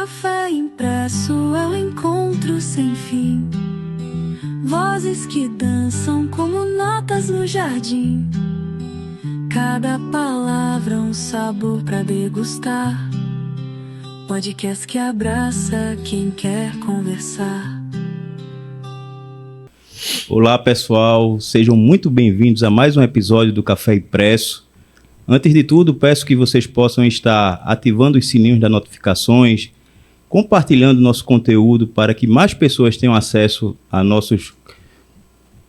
Café Impresso é o encontro sem fim. Vozes que dançam como notas no jardim. Cada palavra um sabor pra degustar. Podcast que abraça quem quer conversar. Olá pessoal, sejam muito bem-vindos a mais um episódio do Café Impresso. Antes de tudo, peço que vocês possam estar ativando os sininhos das notificações, compartilhando nosso conteúdo para que mais pessoas tenham acesso a nossos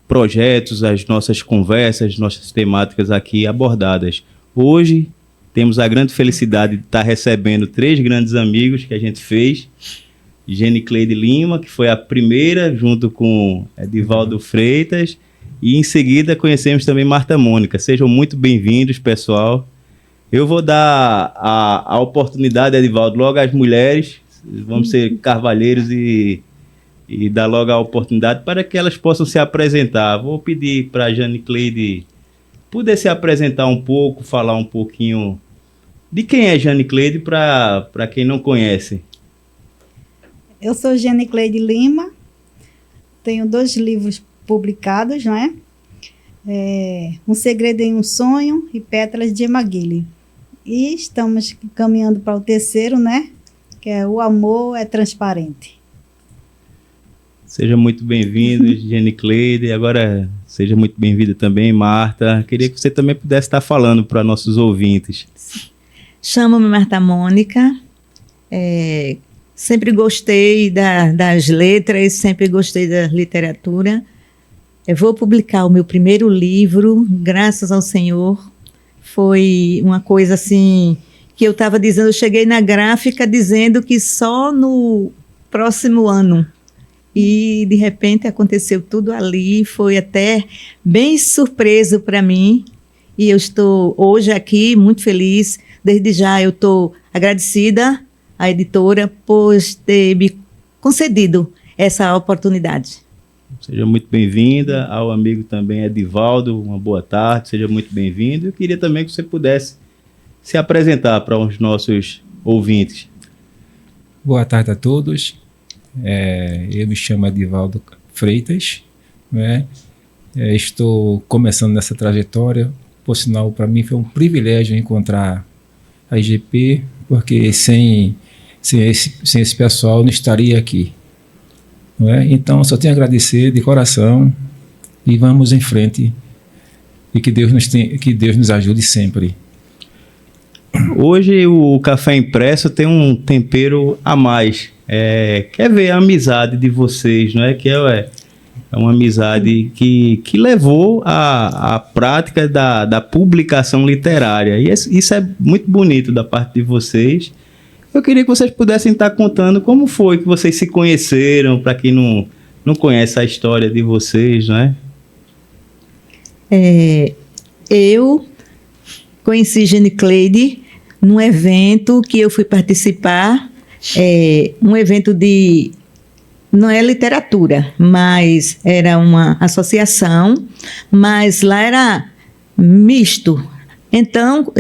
projetos, às nossas conversas, nossas temáticas aqui abordadas. Hoje temos a grande felicidade de estar recebendo 3 grandes amigos que a gente fez. Genicleide Lima, que foi a primeira, junto com Edivaldo Freitas, e em seguida conhecemos também Marta Mônica. Sejam muito bem-vindos, pessoal. Eu vou dar a oportunidade, Edivaldo, logo às mulheres, vamos ser carvalheiros e dar logo a oportunidade para que elas possam se apresentar. Vou pedir para a Genicleide poder se apresentar um pouco, falar um pouquinho de quem é Genicleide para quem não conhece. Eu sou Genicleide Lima, tenho 2 livros publicados, não é? Um Segredo em um Sonho e Pétalas de Emaguile. E estamos caminhando para o 3º, né? Que é O Amor é Transparente. Seja muito bem-vindo, Genicleide. Agora, seja muito bem-vinda também, Marta. Queria que você também pudesse estar falando para nossos ouvintes. Chamo-me Marta Mônica. Sempre gostei das letras, sempre gostei da literatura. Eu vou publicar o meu primeiro livro, graças ao Senhor. Foi uma coisa assim que eu estava dizendo, eu cheguei na gráfica dizendo que só no próximo ano. E de repente aconteceu tudo ali, foi até bem surpreso para mim. E eu estou hoje aqui muito feliz. Desde já eu estou agradecida à editora por ter me concedido essa oportunidade. Seja muito bem-vinda. Ao amigo também Edivaldo, uma boa tarde, seja muito bem-vindo. Eu queria também que você pudesse se apresentar para os nossos ouvintes. Boa tarde a todos. Eu me chamo Edivaldo Freitas, né? Estou começando nessa trajetória. Por sinal, para mim foi um privilégio encontrar a IGP, porque sem esse pessoal eu não estaria aqui, não é? Então, só tenho a agradecer de coração e vamos em frente e que Deus nos ajude sempre. Hoje o Café Impresso tem um tempero a mais. Quer ver a amizade de vocês, não é? Que é uma amizade que levou à prática da publicação literária. E isso é muito bonito da parte de vocês. Eu queria que vocês pudessem estar contando como foi que vocês se conheceram, para quem não conhece a história de vocês, não é? Eu conheci Genicleide num evento que eu fui participar, um evento de... Não é literatura, mas era uma associação, mas lá era misto. Então,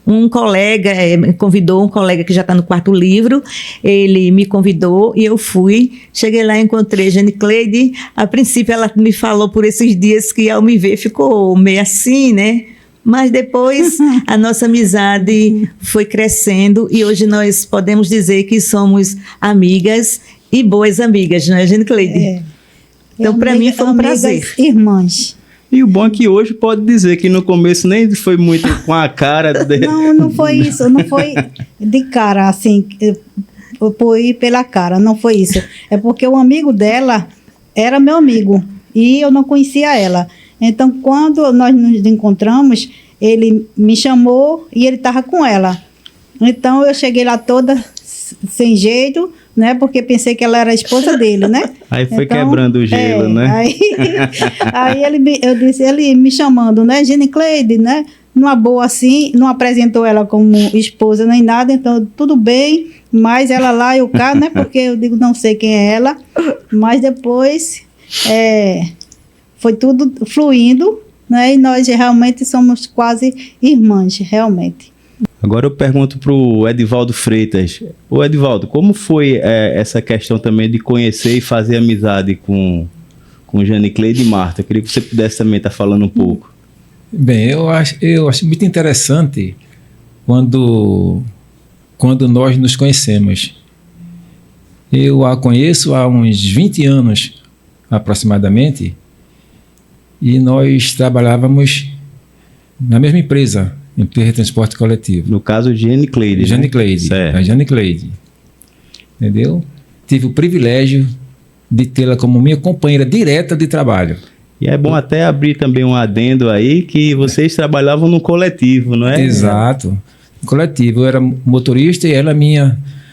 um colega me convidou, um colega que já está no 4º livro, ele me convidou e eu fui. Cheguei lá e encontrei Genicleide. A princípio, ela me falou por esses dias que ao me ver ficou meio assim, né? Mas depois a nossa amizade foi crescendo e hoje nós podemos dizer que somos amigas e boas amigas, não é, Genicleide? Então, para mim foi um prazer. Irmãs. E o bom é que hoje pode dizer que no começo nem foi muito com a cara... Não foi isso, não foi de cara, assim, por ir pela cara, não foi isso. É porque o amigo dela era meu amigo e eu não conhecia ela. Então, quando nós nos encontramos, ele me chamou e ele estava com ela. Então, eu cheguei lá toda sem jeito, né? Porque pensei que ela era a esposa dele, né? Aí foi então, quebrando o gelo, né? Aí ele me chamando, né? Genicleide, né? Numa boa assim, não apresentou ela como esposa nem nada, então tudo bem, mas ela lá e o cá, né? Porque eu digo, não sei quem é ela, mas depois foi tudo fluindo, né? E nós realmente somos quase irmãs, realmente. Agora eu pergunto para o Edivaldo Freitas. Ô Edivaldo, como foi essa questão também de conhecer e fazer amizade com Janicleide e Marta? Eu queria que você pudesse também estar falando um pouco. Bem, eu acho muito interessante quando nós nos conhecemos. Eu a conheço há uns 20 anos, aproximadamente, e nós trabalhávamos na mesma empresa de transporte coletivo. No caso, Janicleide. Janicleide, né? a Janicleide. Entendeu? Tive o privilégio de tê-la como minha companheira direta de trabalho. E é bom até abrir também um adendo aí que vocês trabalhavam no coletivo, não é? Exato. No coletivo. Eu era motorista e ela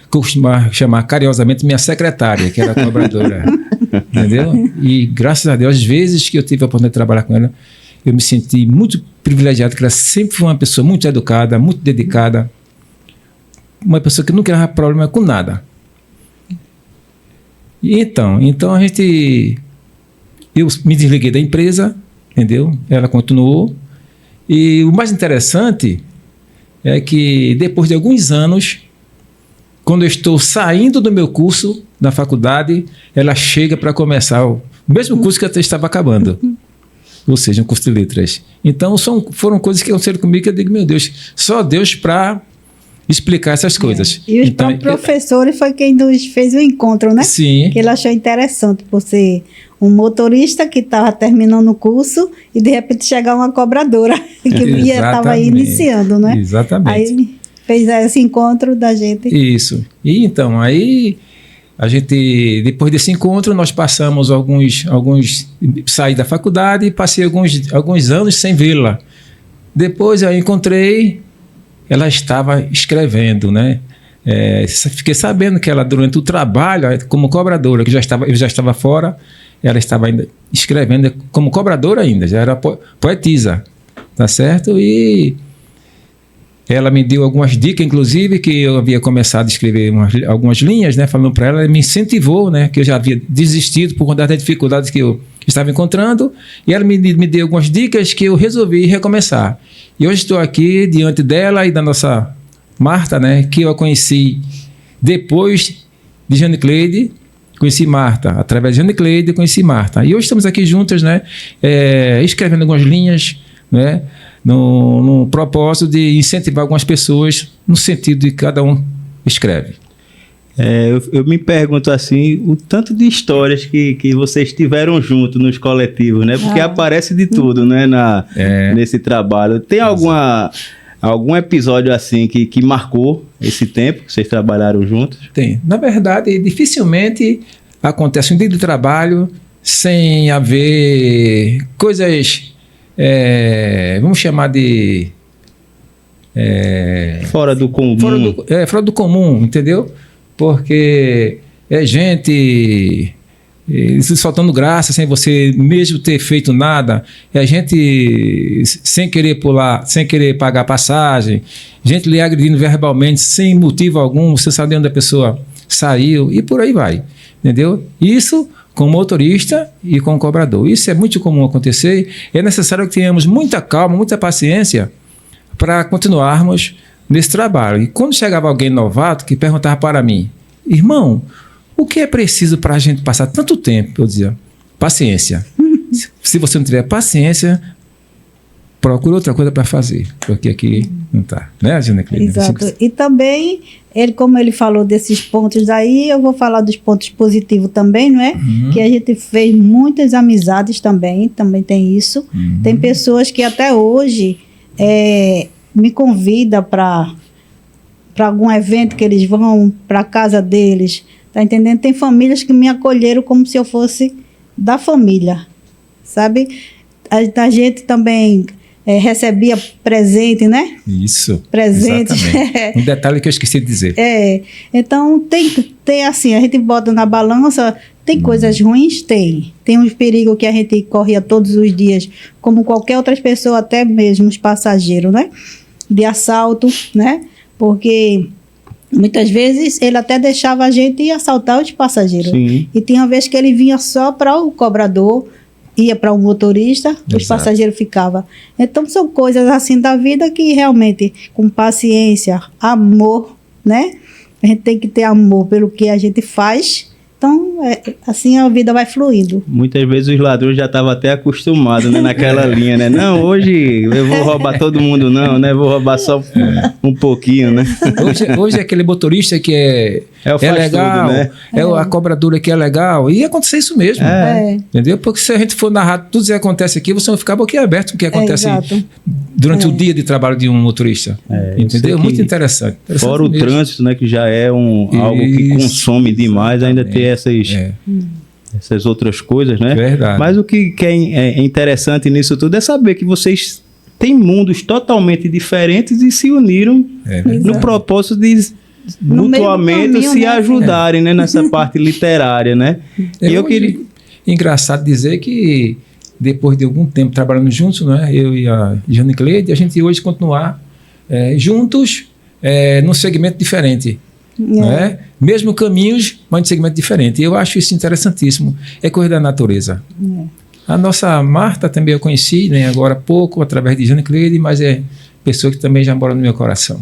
costumava chamar carinhosamente minha secretária, que era cobradora. Entendeu? E graças a Deus, às vezes que eu tive a oportunidade de trabalhar com ela, eu me senti muito privilegiado, porque ela sempre foi uma pessoa muito educada, muito dedicada, uma pessoa que nunca teve problema com nada. E então eu me desliguei da empresa, entendeu? Ela continuou. E o mais interessante é que depois de alguns anos, quando eu estou saindo do meu curso na faculdade, ela chega para começar o mesmo curso que eu estava acabando. Ou seja, um curso de letras. Então, foram coisas que aconteceram comigo que eu digo, meu Deus, só Deus para explicar essas coisas. E os então, professores foi quem nos fez o encontro, né? Sim. Que ele achou interessante por ser um motorista que estava terminando o curso e de repente chegar uma cobradora que estava iniciando, né? Exatamente. Aí fez esse encontro da gente. Isso. E então, aí a gente, depois desse encontro, nós passamos saí da faculdade e passei alguns anos sem vê-la. Depois eu encontrei, ela estava escrevendo, né? Fiquei sabendo que ela, durante o trabalho, como cobradora, que eu já estava fora, ela estava ainda escrevendo como cobradora ainda, já era poetisa, tá certo? E ela me deu algumas dicas, inclusive, que eu havia começado a escrever algumas linhas, né? Falando para ela, me incentivou, né? Que eu já havia desistido por conta das dificuldades que eu estava encontrando. E ela me deu algumas dicas que eu resolvi recomeçar. E hoje estou aqui diante dela e da nossa Marta, né? Que eu a conheci depois de Janicleide. Conheci Marta. Através de Janicleide, conheci Marta. E hoje estamos aqui juntas, né? Escrevendo algumas linhas, né? No propósito de incentivar algumas pessoas no sentido de cada um escreve. Eu me pergunto assim, o tanto de histórias que vocês tiveram junto nos coletivos, né? Porque aparece de tudo, né? Nesse trabalho. Tem algum episódio assim que marcou esse tempo que vocês trabalharam juntos? Tem. Na verdade, dificilmente acontece um dia de trabalho sem haver coisas... vamos chamar de fora do comum. Fora do comum, entendeu? Porque é gente faltando graça, sem você mesmo ter feito nada, é gente sem querer pular, sem querer pagar passagem, gente lhe agredindo verbalmente sem motivo algum, você sabe de onde a pessoa saiu e por aí vai, entendeu? Isso com motorista e com cobrador. Isso é muito comum acontecer. É necessário que tenhamos muita calma, muita paciência para continuarmos nesse trabalho. E quando chegava alguém novato que perguntava para mim, irmão, o que é preciso para a gente passar tanto tempo? Eu dizia, paciência. Se você não tiver paciência, procura outra coisa para fazer, porque aqui não está, né, Janicleide? Exato. E também, como ele falou desses pontos aí, eu vou falar dos pontos positivos também, não é? Uhum. Que a gente fez muitas amizades também tem isso. Uhum. Tem pessoas que até hoje me convidam para algum evento que eles vão para a casa deles, tá entendendo? Tem famílias que me acolheram como se eu fosse da família, sabe? A gente também... recebia presente, né? Isso. Presente. Um detalhe que eu esqueci de dizer. Então, tem assim, a gente bota na balança, tem coisas ruins? Tem. Tem uns perigos que a gente corria todos os dias, como qualquer outra pessoa, até mesmo os passageiros, né? De assalto, né? Porque muitas vezes ele até deixava a gente ir assaltar os passageiros. Sim. E tinha uma vez que ele vinha só para o cobrador ia para um motorista, os Exato. passageiros ficavam. Então, são coisas assim da vida que realmente, com paciência, amor, né? A gente tem que ter amor pelo que a gente faz. Então, assim a vida vai fluindo. Muitas vezes os ladrões já estavam até acostumados, né, naquela linha, né? Não, hoje eu vou roubar todo mundo, não, né? Vou roubar só um pouquinho, né? Hoje é aquele motorista que É o faz legal, tudo, né? a cobradora que é legal. E acontecer isso mesmo. Entendeu? Porque se a gente for narrar tudo que acontece aqui, você vai ficar boquiaberto com o que acontece exato. durante o dia de trabalho de um motorista. Entendeu? que- Muito interessante. Fora o mesmo. trânsito, né, que já é algo que Isso, consome demais, ainda ter essas outras coisas, né? Verdade. Mas o que é interessante nisso tudo é saber que vocês têm mundos totalmente diferentes e se uniram no propósito de No meio do mutuamente caminho, se né? ajudarem, né, nessa parte literária, né? E eu queria... Engraçado dizer que depois de algum tempo trabalhando juntos, né, eu e a Jane Cleide, a gente hoje continuar juntos num segmento diferente. Né? Mesmo caminhos, mas em segmento diferente. E eu acho isso interessantíssimo. É coisa da natureza. A nossa Marta também eu conheci, né, agora há pouco, através de Jane Cleide, mas é pessoa que também já mora no meu coração.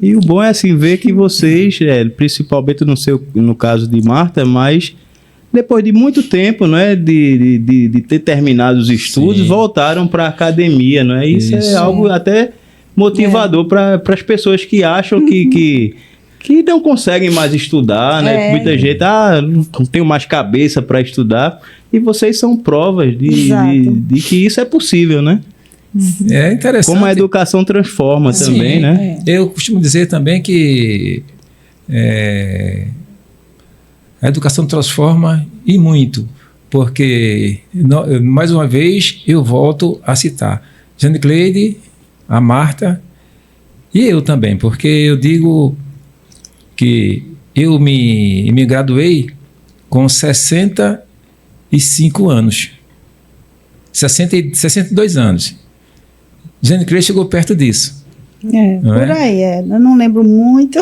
E o bom é assim ver que vocês, principalmente no caso de Marta, mas depois de muito tempo, né, de ter terminado os estudos, Sim. voltaram para a academia, né? Isso é algo até motivador para as pessoas que acham que não conseguem mais estudar, né? Muita gente, não tenho mais cabeça para estudar. E vocês são provas de que isso é possível, né? É interessante. Como a educação transforma também, né? Eu costumo dizer também que a educação transforma e muito, porque, mais uma vez, eu volto a citar Jane Cleide, a Marta e eu também, porque eu digo que eu me graduei com 65 anos. 62 anos. Jane Cleide chegou perto disso. Por aí, eu não lembro muito,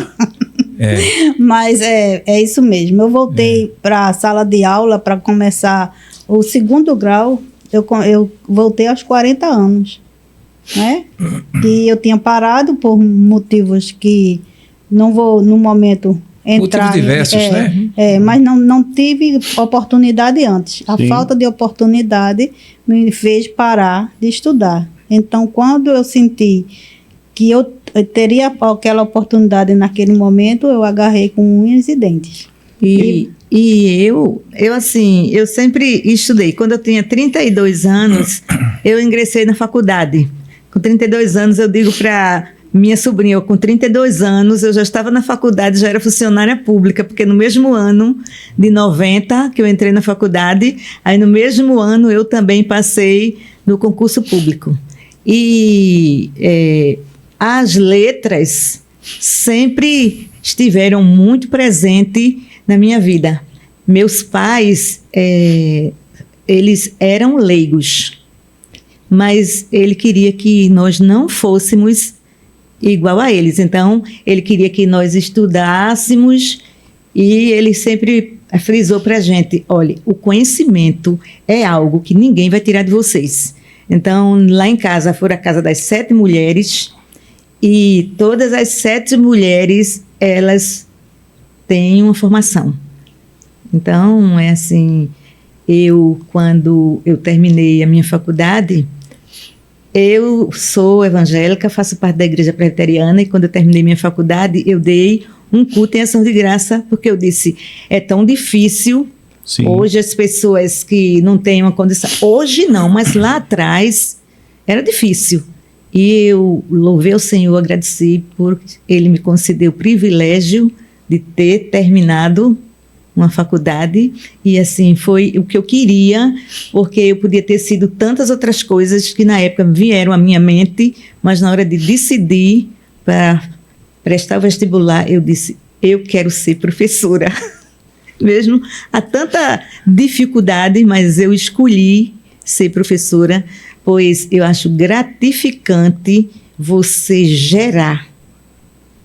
mas é isso mesmo. Eu voltei para a sala de aula para começar o segundo grau, eu voltei aos 40 anos, né? E eu tinha parado por motivos que não vou, no momento, entrar... Motivos diversos, né? Mas não tive oportunidade antes. A Sim. falta de oportunidade me fez parar de estudar. Então, quando eu senti que eu teria aquela oportunidade naquele momento, eu agarrei com unhas e dentes. E eu sempre estudei. Quando eu tinha 32 anos, eu ingressei na faculdade. Com 32 anos, eu digo para minha sobrinha, com 32 anos, eu já estava na faculdade, já era funcionária pública, porque no mesmo ano de 90, que eu entrei na faculdade, aí no mesmo ano eu também passei no concurso público. E as letras sempre estiveram muito presentes na minha vida. Meus pais, eles eram leigos, mas ele queria que nós não fôssemos igual a eles. Então, ele queria que nós estudássemos e ele sempre frisou para a gente, olha, o conhecimento é algo que ninguém vai tirar de vocês. Então, lá em casa, foi a casa das 7 mulheres e todas as 7 mulheres, elas têm uma formação. Então, é assim, quando eu terminei a minha faculdade, eu sou evangélica, faço parte da igreja presbiteriana e quando eu terminei minha faculdade, eu dei um culto em ação de graça, porque eu disse, é tão difícil. Sim. Hoje as pessoas que não têm uma condição, hoje não, mas lá atrás era difícil. E eu louvei o Senhor, agradeci por Ele me conceder o privilégio de ter terminado uma faculdade e assim foi o que eu queria, porque eu podia ter sido tantas outras coisas que na época vieram à minha mente, mas na hora de decidir para prestar o vestibular, eu disse, eu quero ser professora. Mesmo há tanta dificuldade, mas eu escolhi ser professora, pois eu acho gratificante você gerar.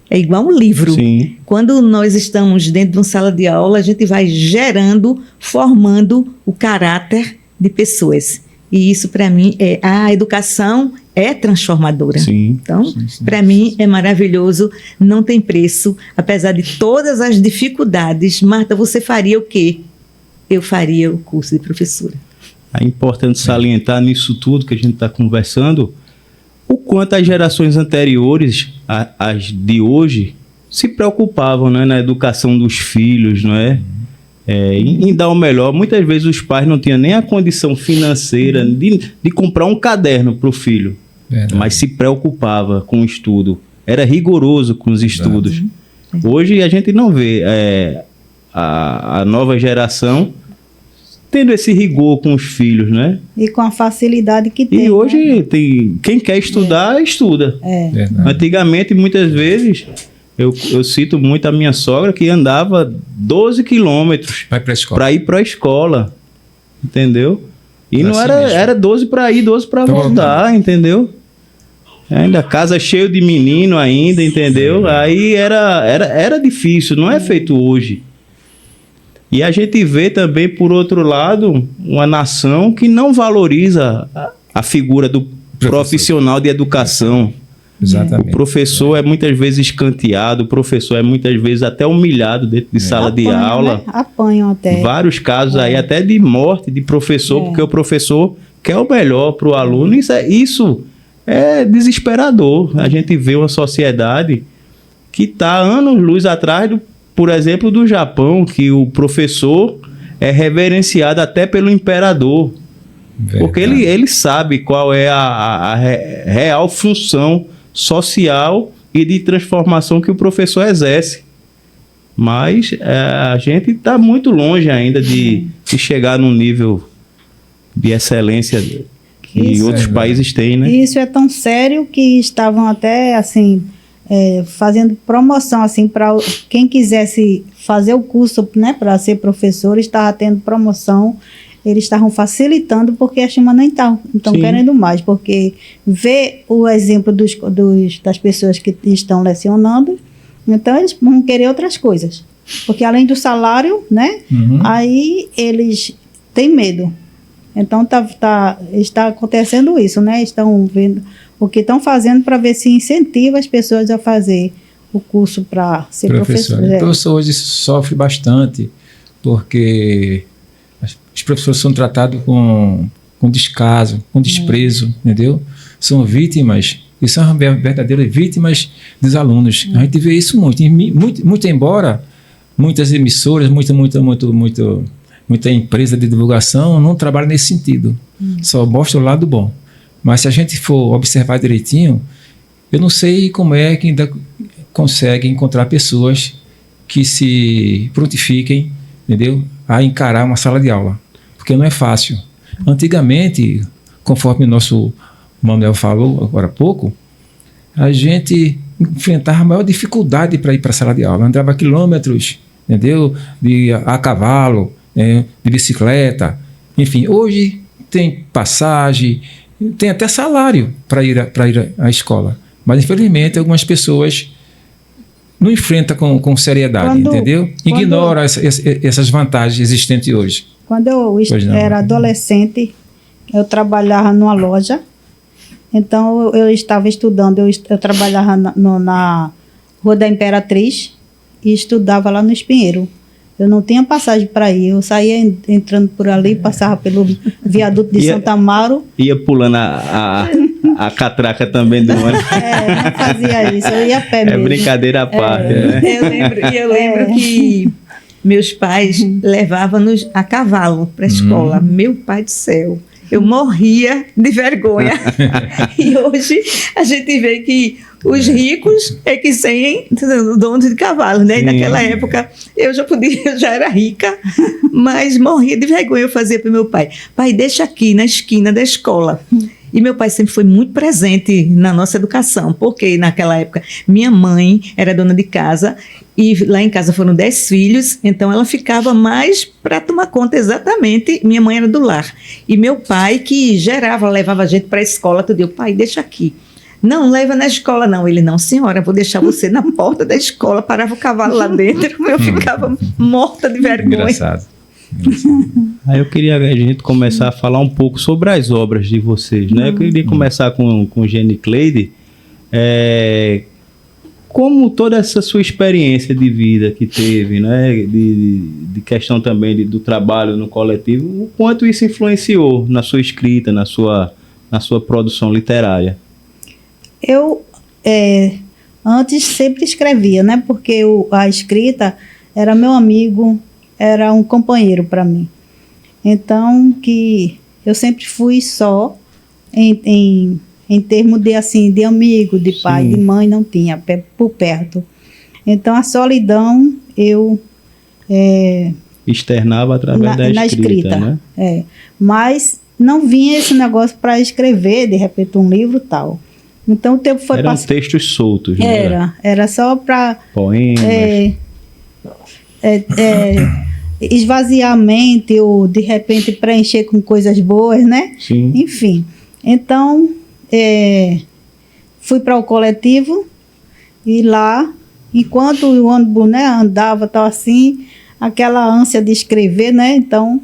É igual um livro. Sim. Quando nós estamos dentro de uma sala de aula, a gente vai gerando, formando o caráter de pessoas. E isso, para mim, a educação é transformadora. Sim. Então, para mim, é maravilhoso, não tem preço. Apesar de todas as dificuldades, Marta, você faria o quê? Eu faria o curso de professora. É importante salientar nisso tudo que a gente está conversando, o quanto as gerações anteriores, as de hoje, se preocupavam, né, na educação dos filhos, não é? Em dar o melhor. Muitas vezes os pais não tinham nem a condição financeira de comprar um caderno para o filho. Verdade. Mas se preocupava com o estudo. Era rigoroso com os estudos. Verdade. Hoje a gente não vê a nova geração tendo esse rigor com os filhos, né? E com a facilidade que tem. E hoje, né? Quem quer estudar, estuda. Antigamente, muitas vezes... Eu cito muito a minha sogra, que andava 12 quilômetros para ir para a escola, entendeu? E não era 12 para ir, 12 para voltar, entendeu? Ainda casa cheia de menino ainda, entendeu? Aí era difícil, não é feito hoje. E a gente vê também, por outro lado, uma nação que não valoriza a figura do profissional de educação. Exatamente. O professor é muitas vezes escanteado, o professor é muitas vezes até humilhado dentro de sala de aula. Né? Apanham até. Vários casos aí até de morte de professor, porque o professor quer o melhor para o aluno. Isso é desesperador. A gente vê uma sociedade que está anos-luz atrás, por exemplo, do Japão, que o professor é reverenciado até pelo imperador. Verdade. Porque ele sabe qual é a real função social e de transformação que o professor exerce. Mas a gente está muito longe ainda de chegar num nível de excelência que outros países têm, né? Isso é tão sério que estavam até assim fazendo promoção assim para quem quisesse fazer o curso, né, para ser professor, estava tendo promoção. Eles estavam facilitando porque a turma nem estão querendo mais, porque vê o exemplo das pessoas que estão lecionando, então eles vão querer outras coisas. Porque além do salário, né, aí eles têm medo. Então está acontecendo isso, né? Estão vendo o que estão fazendo para ver se incentiva as pessoas a fazer o curso para ser professor. O professor hoje sofre bastante, porque... Os professores são tratados com descaso, com desprezo, entendeu? São vítimas, e são verdadeiras vítimas dos alunos. A gente vê isso muito embora muitas emissoras, muita empresa de divulgação não trabalha nesse sentido. Só mostra o lado bom. Mas se a gente for observar direitinho, eu não sei como é que ainda consegue encontrar pessoas que se prontifiquem, entendeu? A encarar uma sala de aula, porque não é fácil. Antigamente, conforme o nosso Manuel falou agora há pouco, a gente enfrentava a maior dificuldade para ir para a sala de aula, andava quilômetros, entendeu? A cavalo, de bicicleta, enfim. Hoje tem passagem, tem até salário para ir à escola, mas infelizmente algumas pessoas não enfrenta com seriedade, entendeu? Ignora essas vantagens existentes hoje. Quando eu era adolescente, eu trabalhava numa loja, então eu estava estudando, eu trabalhava na Rua da Imperatriz e estudava lá no Espinheiro. Eu não tinha passagem para ir, eu saía entrando por ali, passava pelo viaduto de Santa Amaro. Ia pulando a catraca também do ônibus. Não fazia isso, eu ia a pé mesmo. É brincadeira à parte, né? Eu lembro que meus pais levavam-nos a cavalo para a escola. Meu pai do céu, eu morria de vergonha. E hoje a gente vê que os ricos é que têm donos de cavalo, né? E naquela época eu já era rica, mas morria de vergonha. Eu fazia para o meu pai: pai, deixa aqui na esquina da escola. E meu pai sempre foi muito presente na nossa educação, porque naquela época minha mãe era dona de casa e lá em casa foram 10 filhos, então ela ficava mais para tomar conta exatamente. Minha mãe era do lar. E meu pai que levava a gente para a escola, tudo. Eu: pai, deixa aqui. Não, leva na escola não. Ele: não, senhora, vou deixar você na porta da escola. Parava o cavalo lá dentro, eu ficava morta de vergonha. Engraçado. Aí eu queria a gente começar a falar um pouco sobre as obras de vocês, né? Eu queria começar com Gene Cleide. Como toda essa sua experiência de vida que teve, né? De questão também do trabalho no coletivo, o quanto isso influenciou na sua escrita, na sua produção literária? Eu antes sempre escrevia, né? Porque a escrita era meu amigo, era um companheiro para mim. Então, que eu sempre fui só em termos de, assim, de amigo, de pai, de mãe, não tinha por perto. Então, a solidão eu externava através da escrita, né? Mas não vinha esse negócio para escrever, de repente, um livro e tal. Então, o tempo foi passando. Eram textos soltos, né? Era só para... Poemas. Esvaziar a mente ou, de repente, preencher com coisas boas, né? Sim. Enfim. Então, fui para o coletivo e lá, enquanto o ônibus, né, andava, tal assim, aquela ânsia de escrever, né? Então,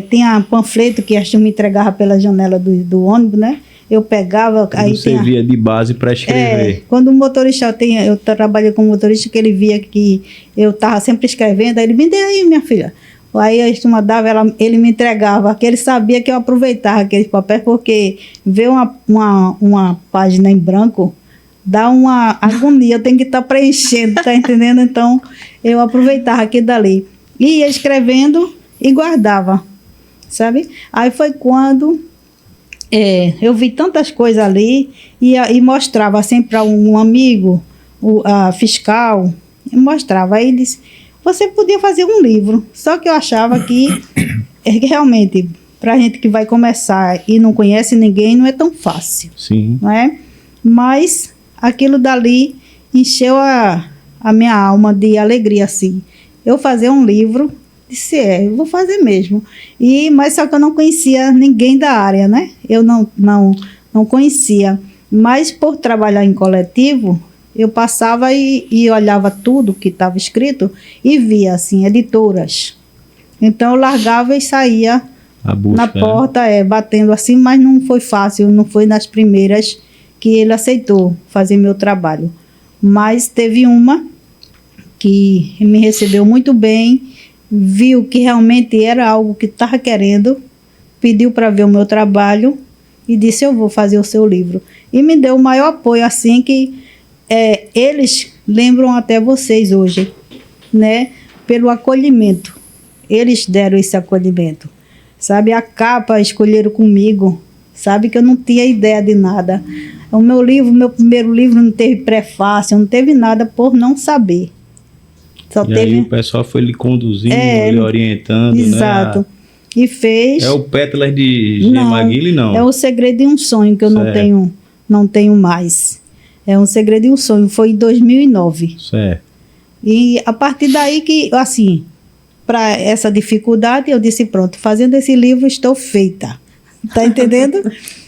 tinha panfleto que a turma entregava pela janela do ônibus, né? Eu pegava... Aí servia de base para escrever. Quando o motorista, eu trabalhei com um motorista que ele via que eu estava sempre escrevendo, aí ele me deu aí, minha filha. Aí a turma dava, ele me entregava, que ele sabia que eu aproveitava aqueles papéis, porque ver uma página em branco dá uma agonia, eu tenho que estar preenchendo, tá entendendo? Então, eu aproveitava aquilo dali. E ia escrevendo e guardava, sabe? Aí foi quando... eu vi tantas coisas ali e mostrava assim para um amigo, a fiscal, e mostrava. Aí disse, você podia fazer um livro. Só que eu achava que realmente, para a gente que vai começar e não conhece ninguém, não é tão fácil. Sim. Não é? Mas aquilo dali encheu a minha alma de alegria, assim. Eu fazer um livro... Disse, eu vou fazer mesmo. Mas só que eu não conhecia ninguém da área, né? Eu não conhecia. Mas por trabalhar em coletivo, eu passava e olhava tudo que estava escrito e via, assim, editoras. Então eu largava e saía na porta, batendo assim, mas não foi fácil, não foi nas primeiras que ele aceitou fazer meu trabalho. Mas teve uma que me recebeu muito bem, viu que realmente era algo que estava querendo, pediu para ver o meu trabalho e disse, eu vou fazer o seu livro. E me deu o maior apoio, assim, que eles lembram até vocês hoje, né? Pelo acolhimento. Eles deram esse acolhimento. Sabe, a capa escolheram comigo, sabe, que eu não tinha ideia de nada. O meu primeiro livro não teve prefácio, não teve nada por não saber. Aí o pessoal foi lhe conduzindo, lhe orientando, exato. Né? E fez... É o Pétalas de Gemaguile, não? É o Segredo de um Sonho, que eu não tenho mais. É um Segredo de um Sonho, foi em 2009. Certo. E a partir daí que, assim, para essa dificuldade, eu disse, pronto, fazendo esse livro estou feita. Tá entendendo?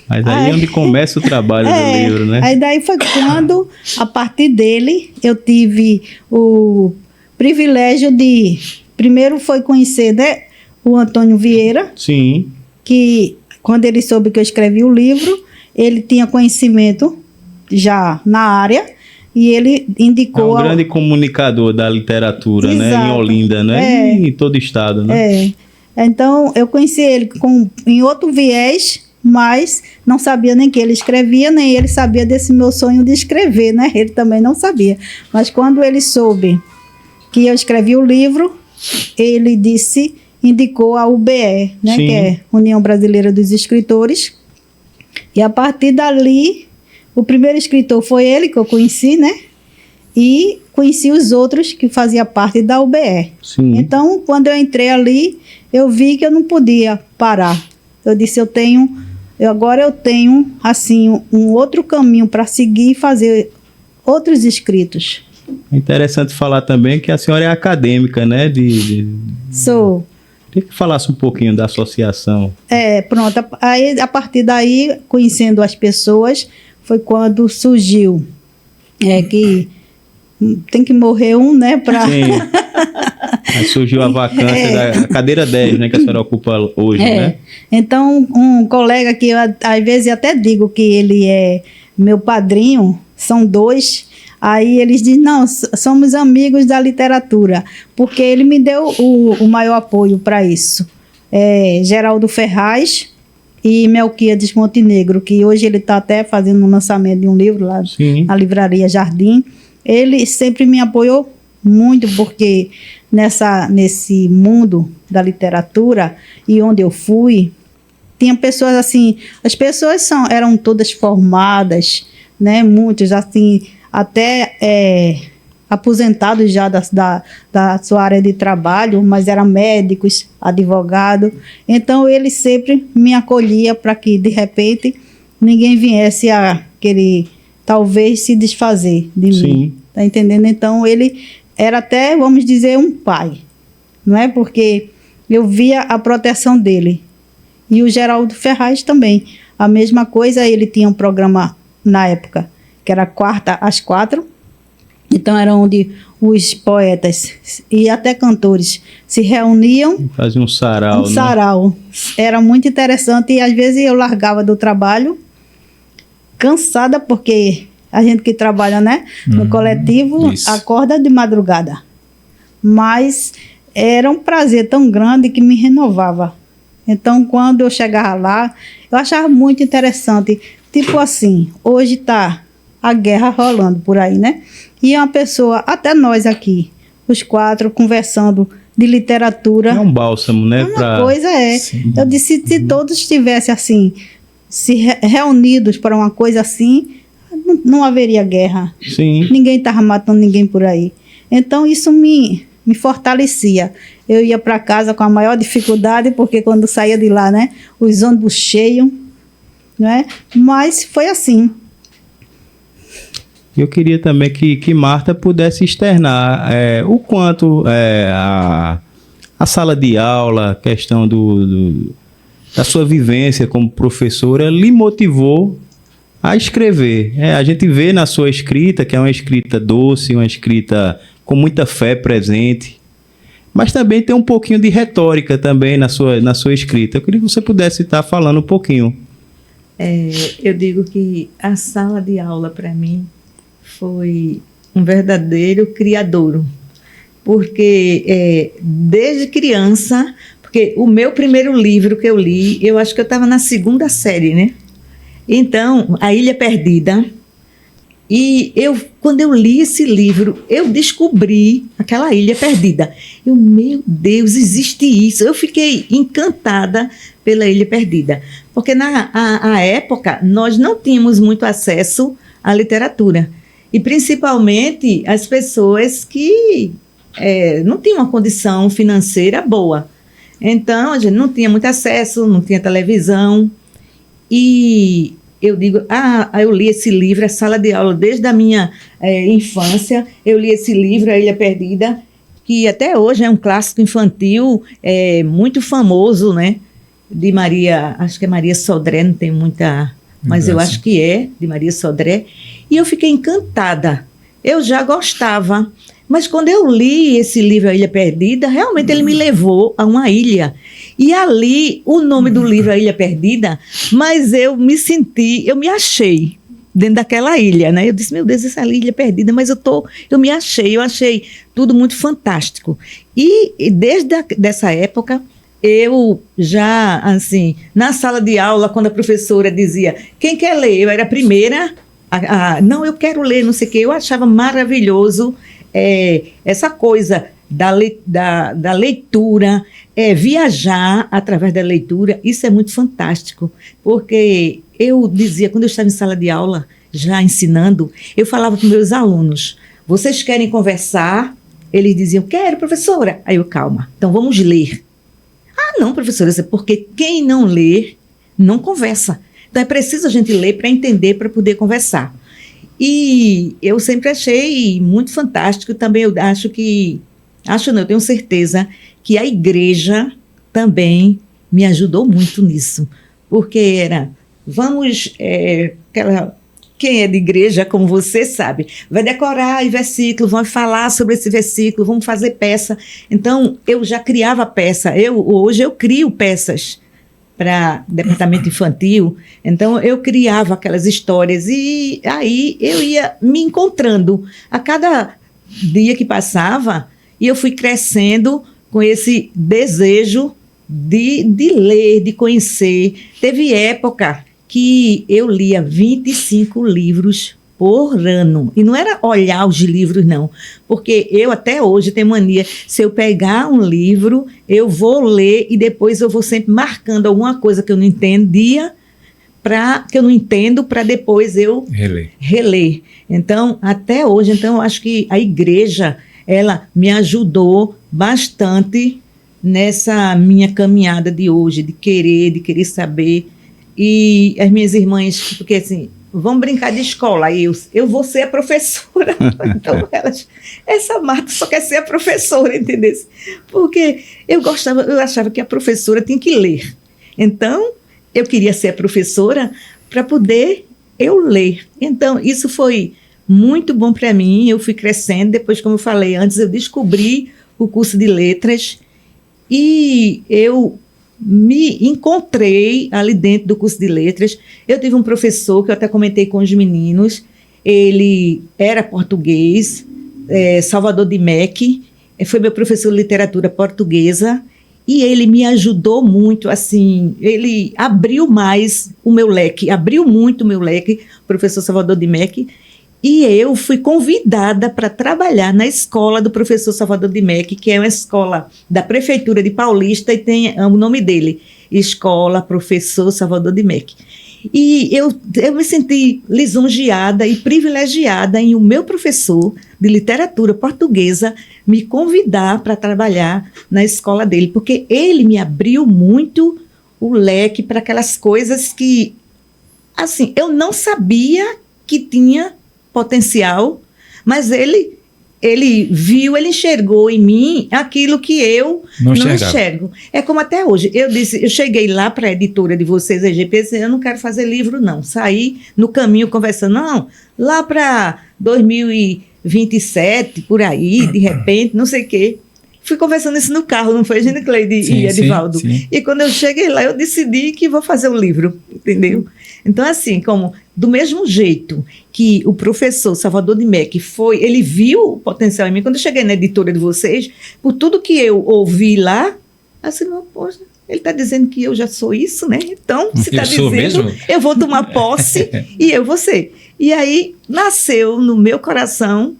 Mas aí é onde começa o trabalho do livro, né? Aí daí foi quando, a partir dele, eu tive o privilégio de... Primeiro foi conhecer, né, o Antônio Vieira. Sim. Que, quando ele soube que eu escrevi o livro, ele tinha conhecimento já na área e ele indicou... É um grande comunicador da literatura, exato, né, em Olinda, né, em todo o estado, né? Então, eu conheci ele em outro viés, mas não sabia nem que ele escrevia, nem ele sabia desse meu sonho de escrever, né? Ele também não sabia. Mas quando ele soube que eu escrevi o livro, ele indicou a UBE, né? Sim. Que é União Brasileira dos Escritores. E a partir dali, o primeiro escritor foi ele, que eu conheci, né? E conheci os outros que faziam parte da UBE. Sim. Então, quando eu entrei ali, eu vi que eu não podia parar. Eu disse, agora eu tenho, assim, um outro caminho para seguir e fazer outros escritos. É interessante falar também que a senhora é acadêmica, né? Sou. Queria que falasse um pouquinho da associação. Pronto. Aí, a partir daí, conhecendo as pessoas, foi quando surgiu que tem que morrer um, né? Sim. Aí surgiu a vacância da cadeira 10, né? Que a senhora ocupa hoje, né? Então, um colega que eu, às vezes, até digo que ele é meu padrinho, são 2. Aí eles dizem, não, somos amigos da literatura, porque ele me deu o maior apoio para isso. Geraldo Ferraz e Melquíades Montenegro, que hoje ele está até fazendo um lançamento de um livro lá na Livraria Jardim. Ele sempre me apoiou muito, porque nesse mundo da literatura e onde eu fui, tinha pessoas assim, as pessoas eram todas formadas, né? Muitos assim, até aposentados já da sua área de trabalho, mas eram médicos, advogados. Então ele sempre me acolhia para que de repente ninguém viesse a querer talvez se desfazer de mim. Tá entendendo? Então ele era até, vamos dizer, um pai, não é? Porque eu via a proteção dele. E o Geraldo Ferraz também. A mesma coisa, ele tinha um programa na época, que era quarta às 4. Então era onde os poetas e até cantores se reuniam. Faziam um sarau, um sarau. Era muito interessante e às vezes eu largava do trabalho cansada, porque a gente que trabalha, né, no coletivo, acorda de madrugada. Mas era um prazer tão grande que me renovava. Então, quando eu chegava lá, eu achava muito interessante. Tipo assim, hoje está a guerra rolando por aí, né? E uma pessoa, até nós aqui, os 4, conversando de literatura. É um bálsamo, né? Uma coisa Sim. Eu disse, se todos estivessem assim, se reunidos para uma coisa assim, não haveria guerra. Sim. Ninguém estava matando ninguém por aí. Então, isso me fortalecia. Eu ia para casa com a maior dificuldade, porque quando saía de lá, né, os ônibus cheios, né? Mas foi assim. Eu queria também que Marta pudesse externar o quanto a sala de aula, a questão da sua vivência como professora, lhe motivou a escrever. A gente vê na sua escrita, que é uma escrita doce, uma escrita com muita fé presente, mas também tem um pouquinho de retórica também na sua escrita. Eu queria que você pudesse estar falando um pouquinho. Eu digo que a sala de aula, para mim, foi um verdadeiro criadouro, porque desde criança, porque o meu primeiro livro que eu li, eu acho que eu estava na 2ª série, né? Então, A Ilha Perdida, e quando eu li esse livro, eu descobri aquela ilha perdida. Meu Deus, existe isso. Eu fiquei encantada pela Ilha Perdida, porque na época nós não tínhamos muito acesso à literatura, e principalmente as pessoas que não tinham uma condição financeira boa. Então, a gente não tinha muito acesso, não tinha televisão. E eu digo, eu li esse livro, a sala de aula, desde a minha infância, eu li esse livro, A Ilha Perdida, que até hoje é um clássico infantil muito famoso, né? De Maria, acho que é Maria Sodré, não tem muita, mas eu acho que é, de Maria Sodré. E eu fiquei encantada. Eu já gostava, mas quando eu li esse livro, A Ilha Perdida, realmente ele me levou a uma ilha. E ali, o nome do livro, A Ilha Perdida, mas eu me achei dentro daquela ilha, né? Eu disse, meu Deus, essa ilha perdida, mas eu me achei, eu achei tudo muito fantástico. E desde dessa época, eu já, assim, na sala de aula, quando a professora dizia, quem quer ler? Eu era a primeira, não, eu quero ler, não sei o quê. Eu achava maravilhoso essa coisa da leitura, viajar através da leitura. Isso é muito fantástico, porque eu dizia, quando eu estava em sala de aula, já ensinando, eu falava para os meus alunos, vocês querem conversar? Eles diziam, quero, professora. Aí eu, calma, então vamos ler. Não, professora, porque quem não lê, não conversa. Então é preciso a gente ler para entender, para poder conversar. E eu sempre achei muito fantástico. Também eu eu tenho certeza que a igreja também me ajudou muito nisso. Porque vamos, quem é de igreja, como você sabe, vai decorar versículo, vão falar sobre esse versículo, vamos fazer peça. Então, eu já criava peça. Hoje eu crio peças para departamento infantil. Então, eu criava aquelas histórias e aí eu ia me encontrando. A cada dia que passava, e eu fui crescendo com esse desejo de ler, de conhecer. Teve época que eu lia 25 livros por ano. E não era olhar os livros, não. Porque eu até hoje tenho mania, se eu pegar um livro, eu vou ler e depois eu vou sempre marcando alguma coisa que eu não entendia, que eu não entendo, para depois eu reler. Então, até hoje, eu acho que a igreja, ela me ajudou bastante nessa minha caminhada de hoje, de querer saber. E as minhas irmãs, porque assim, vamos brincar de escola, aí eu vou ser a professora. Então, essa Marta só quer ser a professora, entendeu? Porque eu achava que a professora tinha que ler. Então, eu queria ser a professora para poder eu ler. Então, isso foi muito bom para mim. Eu fui crescendo. Depois, como eu falei antes, eu descobri o curso de letras e eu me encontrei ali dentro do curso de letras. Eu tive um professor que eu até comentei com os meninos. Ele era português, Salvador de Mec, foi meu professor de literatura portuguesa. E ele me ajudou muito, assim, ele abriu mais o meu leque, abriu muito o meu leque, o professor Salvador de Mec, e eu fui convidada para trabalhar na escola do professor Salvador de Mec, que é uma escola da Prefeitura de Paulista e tem o nome dele, Escola Professor Salvador de Mec. E eu me senti lisonjeada e privilegiada em o meu professor de literatura portuguesa me convidar para trabalhar na escola dele, porque ele me abriu muito o leque para aquelas coisas que, assim, eu não sabia que tinha potencial, mas ele viu, ele enxergou em mim aquilo que eu não enxergo. É como até hoje. Eu cheguei lá para a editora de vocês, a EGP, eu não quero fazer livro, não. Saí no caminho conversando, não, lá para 2027, por aí, de repente, não sei o quê. Fui conversando isso no carro, não foi, Gene Cleide e Edivaldo? Sim. E quando eu cheguei lá, eu decidi que vou fazer um livro, entendeu? Então, assim, como do mesmo jeito que o professor Salvador de Mec ele viu o potencial em mim, quando eu cheguei na editora de vocês, por tudo que eu ouvi lá, assim, poxa, ele está dizendo que eu já sou isso, né? Então, se está dizendo, mesmo? Eu vou tomar posse e eu vou ser. E aí, nasceu no meu coração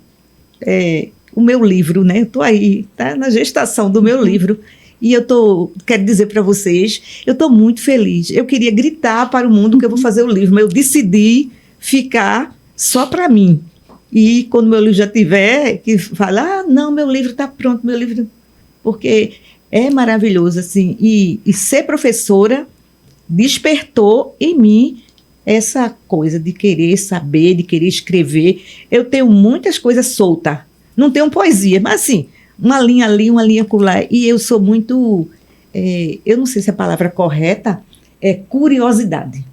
o meu livro, né? Eu estou aí, tá na gestação do meu livro. E quero dizer para vocês, eu estou muito feliz. Eu queria gritar para o mundo que eu vou fazer o livro, mas eu decidi ficar só para mim. E quando meu livro já tiver, que fala, não, meu livro está pronto, meu livro... Porque é maravilhoso, assim. E ser professora despertou em mim essa coisa de querer saber, de querer escrever. Eu tenho muitas coisas soltas. Não tenho poesia, mas assim... uma linha ali, uma linha acolá, e eu sou muito, eu não sei se a palavra correta é curiosidade.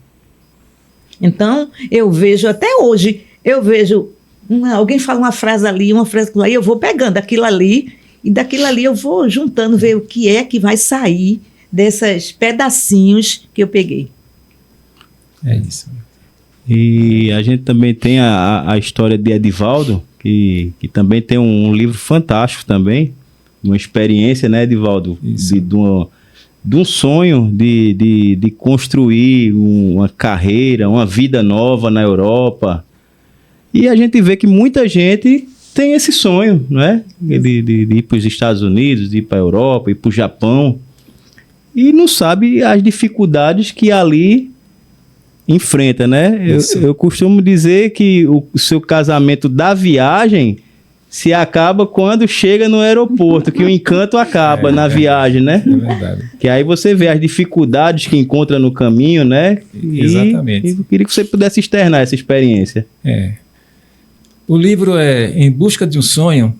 Então, eu vejo, até hoje, alguém fala uma frase ali, uma frase lá, e eu vou pegando aquilo ali, e daquilo ali eu vou juntando, ver o que é que vai sair desses pedacinhos que eu peguei. É isso. E a gente também tem a história de Edivaldo, que também tem um livro fantástico também, uma experiência, né, Edivaldo, de um sonho de construir uma carreira, uma vida nova na Europa. E a gente vê que muita gente tem esse sonho, né, de ir para os Estados Unidos, de ir para a Europa, ir para o Japão, e não sabe as dificuldades que ali enfrenta, né? Eu costumo dizer que o seu casamento da viagem se acaba quando chega no aeroporto, que o encanto acaba na viagem, né? É verdade. Que aí você vê as dificuldades que encontra no caminho, né? Exatamente. E eu queria que você pudesse externar essa experiência. O livro é Em Busca de um Sonho,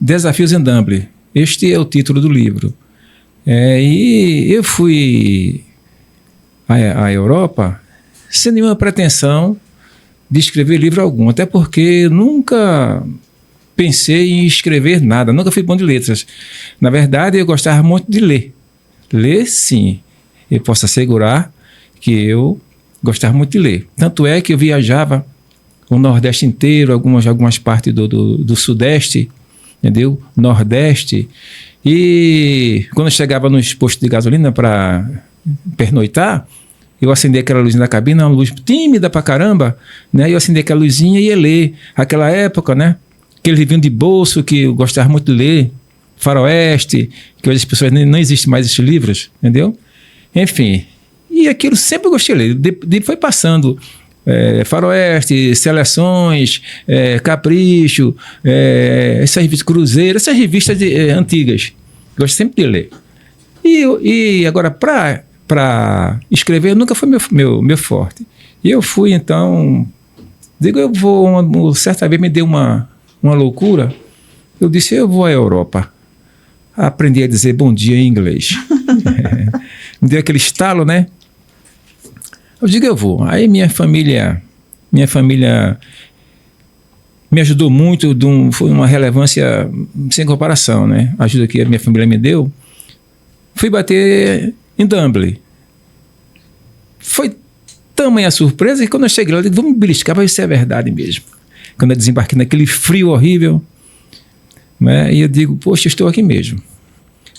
Desafios em Dublin. Este é o título do livro. E eu fui à Europa sem nenhuma pretensão de escrever livro algum, até porque nunca pensei em escrever nada, nunca fui bom de letras. Na verdade, eu gostava muito de ler. Ler, sim. Eu posso assegurar que eu gostava muito de ler. Tanto é que eu viajava o Nordeste inteiro, algumas partes do Sudeste, entendeu? Nordeste. E quando eu chegava nos postos de gasolina para pernoitar, eu acendia aquela luzinha da cabine, uma luz tímida pra caramba, né? Eu acendia aquela luzinha e ia ler. Aquela época, né? Aquele livrinho de bolso que eu gostava muito de ler, Faroeste, que hoje as pessoas não existem mais esses livros, entendeu? Enfim, e aquilo sempre eu gostei de ler. Foi passando Faroeste, Seleções, Capricho, essas revistas Cruzeiro, essas revistas antigas. Gosto sempre de ler. E agora, para escrever, nunca foi meu forte. E eu fui, então, certa vez me deu uma loucura. Eu disse, eu vou à Europa. Aprendi a dizer bom dia em inglês. Me deu aquele estalo, né? Eu digo, eu vou. Aí minha família me ajudou muito, foi uma relevância sem comparação, né? A ajuda que a minha família me deu. Fui bater em Dublin. Foi tamanha surpresa que quando eu cheguei lá, eu digo, vamos beliscar, vai ser a verdade mesmo. Quando eu desembarquei naquele frio horrível, né? E eu digo, poxa, eu estou aqui mesmo.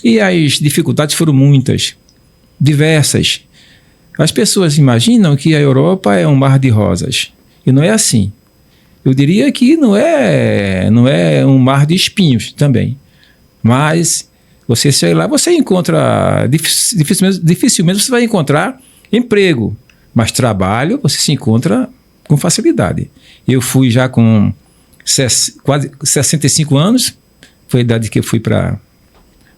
E as dificuldades foram muitas, diversas. As pessoas imaginam que a Europa é um mar de rosas. E não é assim. Eu diria que não é um mar de espinhos também. Mas você chega lá, você encontra, dificilmente você vai encontrar emprego. Mas trabalho você se encontra com facilidade. Eu fui já com quase 65 anos, foi a idade que eu fui para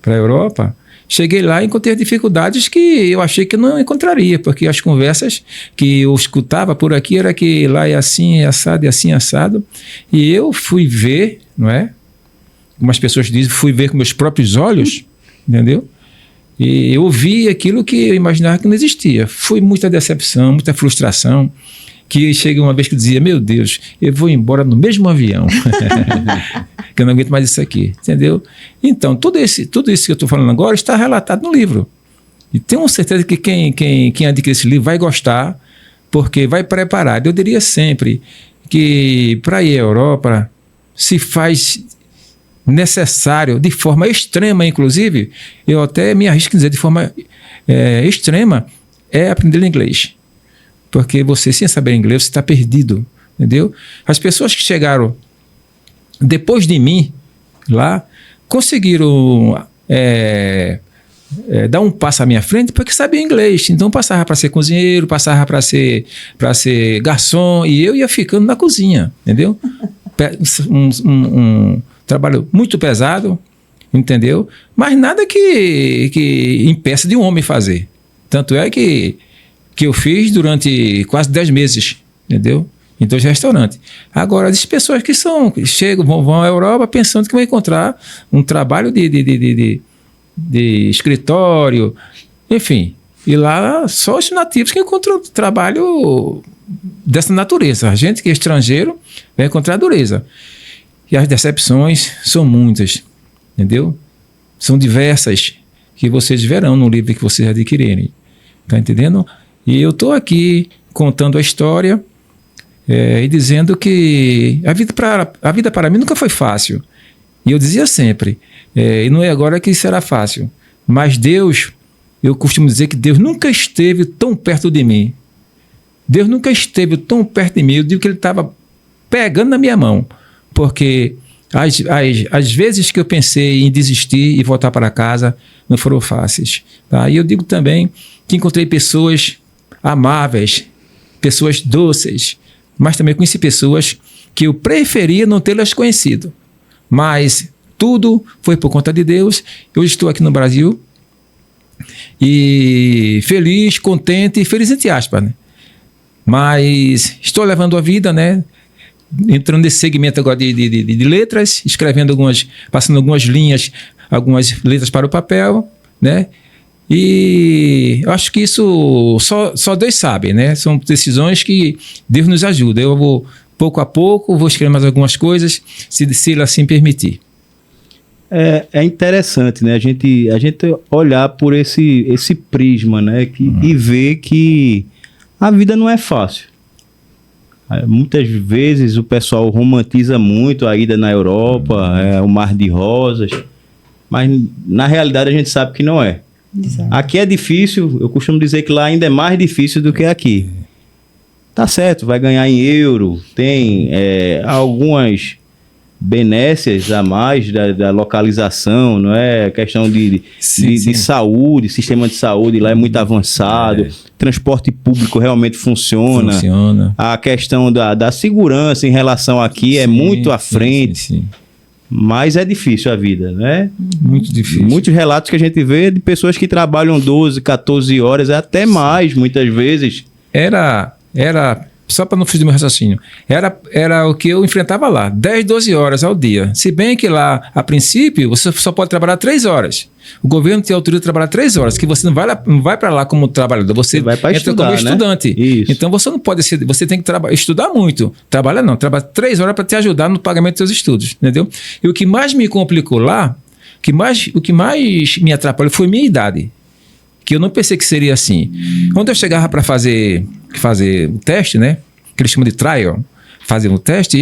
a Europa. Cheguei lá e encontrei dificuldades que eu achei que não encontraria, porque as conversas que eu escutava por aqui era que lá é assim, é assado, é assim, é assado. E eu fui ver, não é? Como as pessoas dizem, fui ver com meus próprios olhos, entendeu? E eu vi aquilo que eu imaginava que não existia. Foi muita decepção, muita frustração, que cheguei uma vez que eu dizia, meu Deus, eu vou embora no mesmo avião, que eu não aguento mais isso aqui, entendeu? Então, tudo isso que eu estou falando agora está relatado no livro. E tenho certeza que quem adquire esse livro vai gostar, porque vai preparado. Eu diria sempre que para ir à Europa se faz necessário, de forma extrema, inclusive, eu até me arrisco a dizer de forma extrema, é aprender inglês. Porque você, sem saber inglês, você está perdido, entendeu? As pessoas que chegaram depois de mim, lá, conseguiram dar um passo à minha frente porque sabiam inglês. Então, passava para ser cozinheiro, passava para ser garçom, e eu ia ficando na cozinha, entendeu? Um trabalho muito pesado, entendeu? Mas nada que impeça de um homem fazer. Tanto é que eu fiz durante quase 10 meses, entendeu? Em 2 restaurantes. Agora, as pessoas que chegam, vão à Europa pensando que vão encontrar um trabalho de escritório, enfim. E lá, só os nativos que encontram trabalho dessa natureza. A gente que é estrangeiro vai encontrar dureza. E as decepções são muitas, entendeu? São diversas, que vocês verão no livro que vocês adquirirem. Tá entendendo? E eu estou aqui contando a história e dizendo que a vida para mim nunca foi fácil. E eu dizia sempre, e não é agora que será fácil. Mas Deus, eu costumo dizer que Deus nunca esteve tão perto de mim. Deus nunca esteve tão perto de mim. Eu digo que Ele estava pegando na minha mão. Porque as vezes que eu pensei em desistir e voltar para casa, não foram fáceis. Tá? E eu digo também que encontrei pessoas amáveis, pessoas doces, mas também conheci pessoas que eu preferia não tê-las conhecido. Mas tudo foi por conta de Deus. Eu estou aqui no Brasil e feliz, contente, feliz entre aspas, né? Mas estou levando a vida, né? Entrando nesse segmento agora de letras, escrevendo passando algumas linhas, algumas letras para o papel, né? E eu acho que isso só Deus sabe, né? São decisões que Deus nos ajuda. Eu vou, pouco a pouco, vou escrever mais algumas coisas, se Ele assim permitir. É interessante, né? A gente olhar por esse prisma, né? E ver que a vida não é fácil. Muitas vezes o pessoal romantiza muito a ida na Europa, o mar de rosas, mas na realidade a gente sabe que não é. Exato. Aqui é difícil, eu costumo dizer que lá ainda é mais difícil do que aqui. Tá certo, vai ganhar em euro, tem algumas benécias a mais da localização, não é? Questão de saúde, sistema de saúde lá é muito avançado, transporte público realmente funciona. A questão da segurança em relação aqui é muito à frente. Sim. Mas é difícil a vida, né? Muito difícil. Muitos relatos que a gente vê de pessoas que trabalham 12, 14 horas, até mais, muitas vezes. Era só para não fugir do meu raciocínio, era o que eu enfrentava lá, 10, 12 horas ao dia. Se bem que lá, a princípio, você só pode trabalhar 3 horas. O governo te autoriza a trabalhar 3 horas, que você não vai para lá como trabalhador, você vai para entra estudar, como estudante. Né? Isso. Então você não pode ser, você tem que estudar muito. Trabalhar não, trabalhar 3 horas para te ajudar no pagamento dos seus estudos, entendeu? E o que mais me complicou lá, o que mais me atrapalhou foi minha idade. Que eu não pensei que seria assim. Quando eu chegava para fazer o teste, né? Que eles chamam de trial, fazer o teste,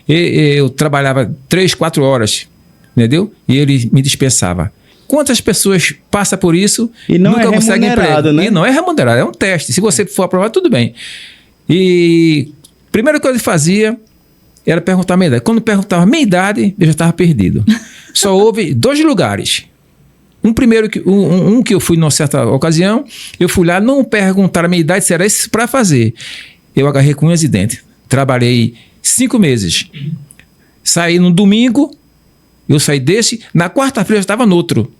eu trabalhava 3, 4 horas, entendeu? E ele me dispensava. Quantas pessoas passam por isso e não nunca conseguem emprego? Né? E não é remunerado, é um teste. Se você for aprovado, tudo bem. E a primeira coisa que ele fazia era perguntar a minha idade. Quando perguntava a minha idade, eu já estava perdido. Só houve 2 lugares. Um que eu fui numa certa ocasião, eu fui lá, não perguntaram a minha idade, se era isso para fazer. Eu agarrei com unhas e dentes. Trabalhei 5 meses. Saí no domingo, eu saí desse, na quarta-feira eu estava no outro.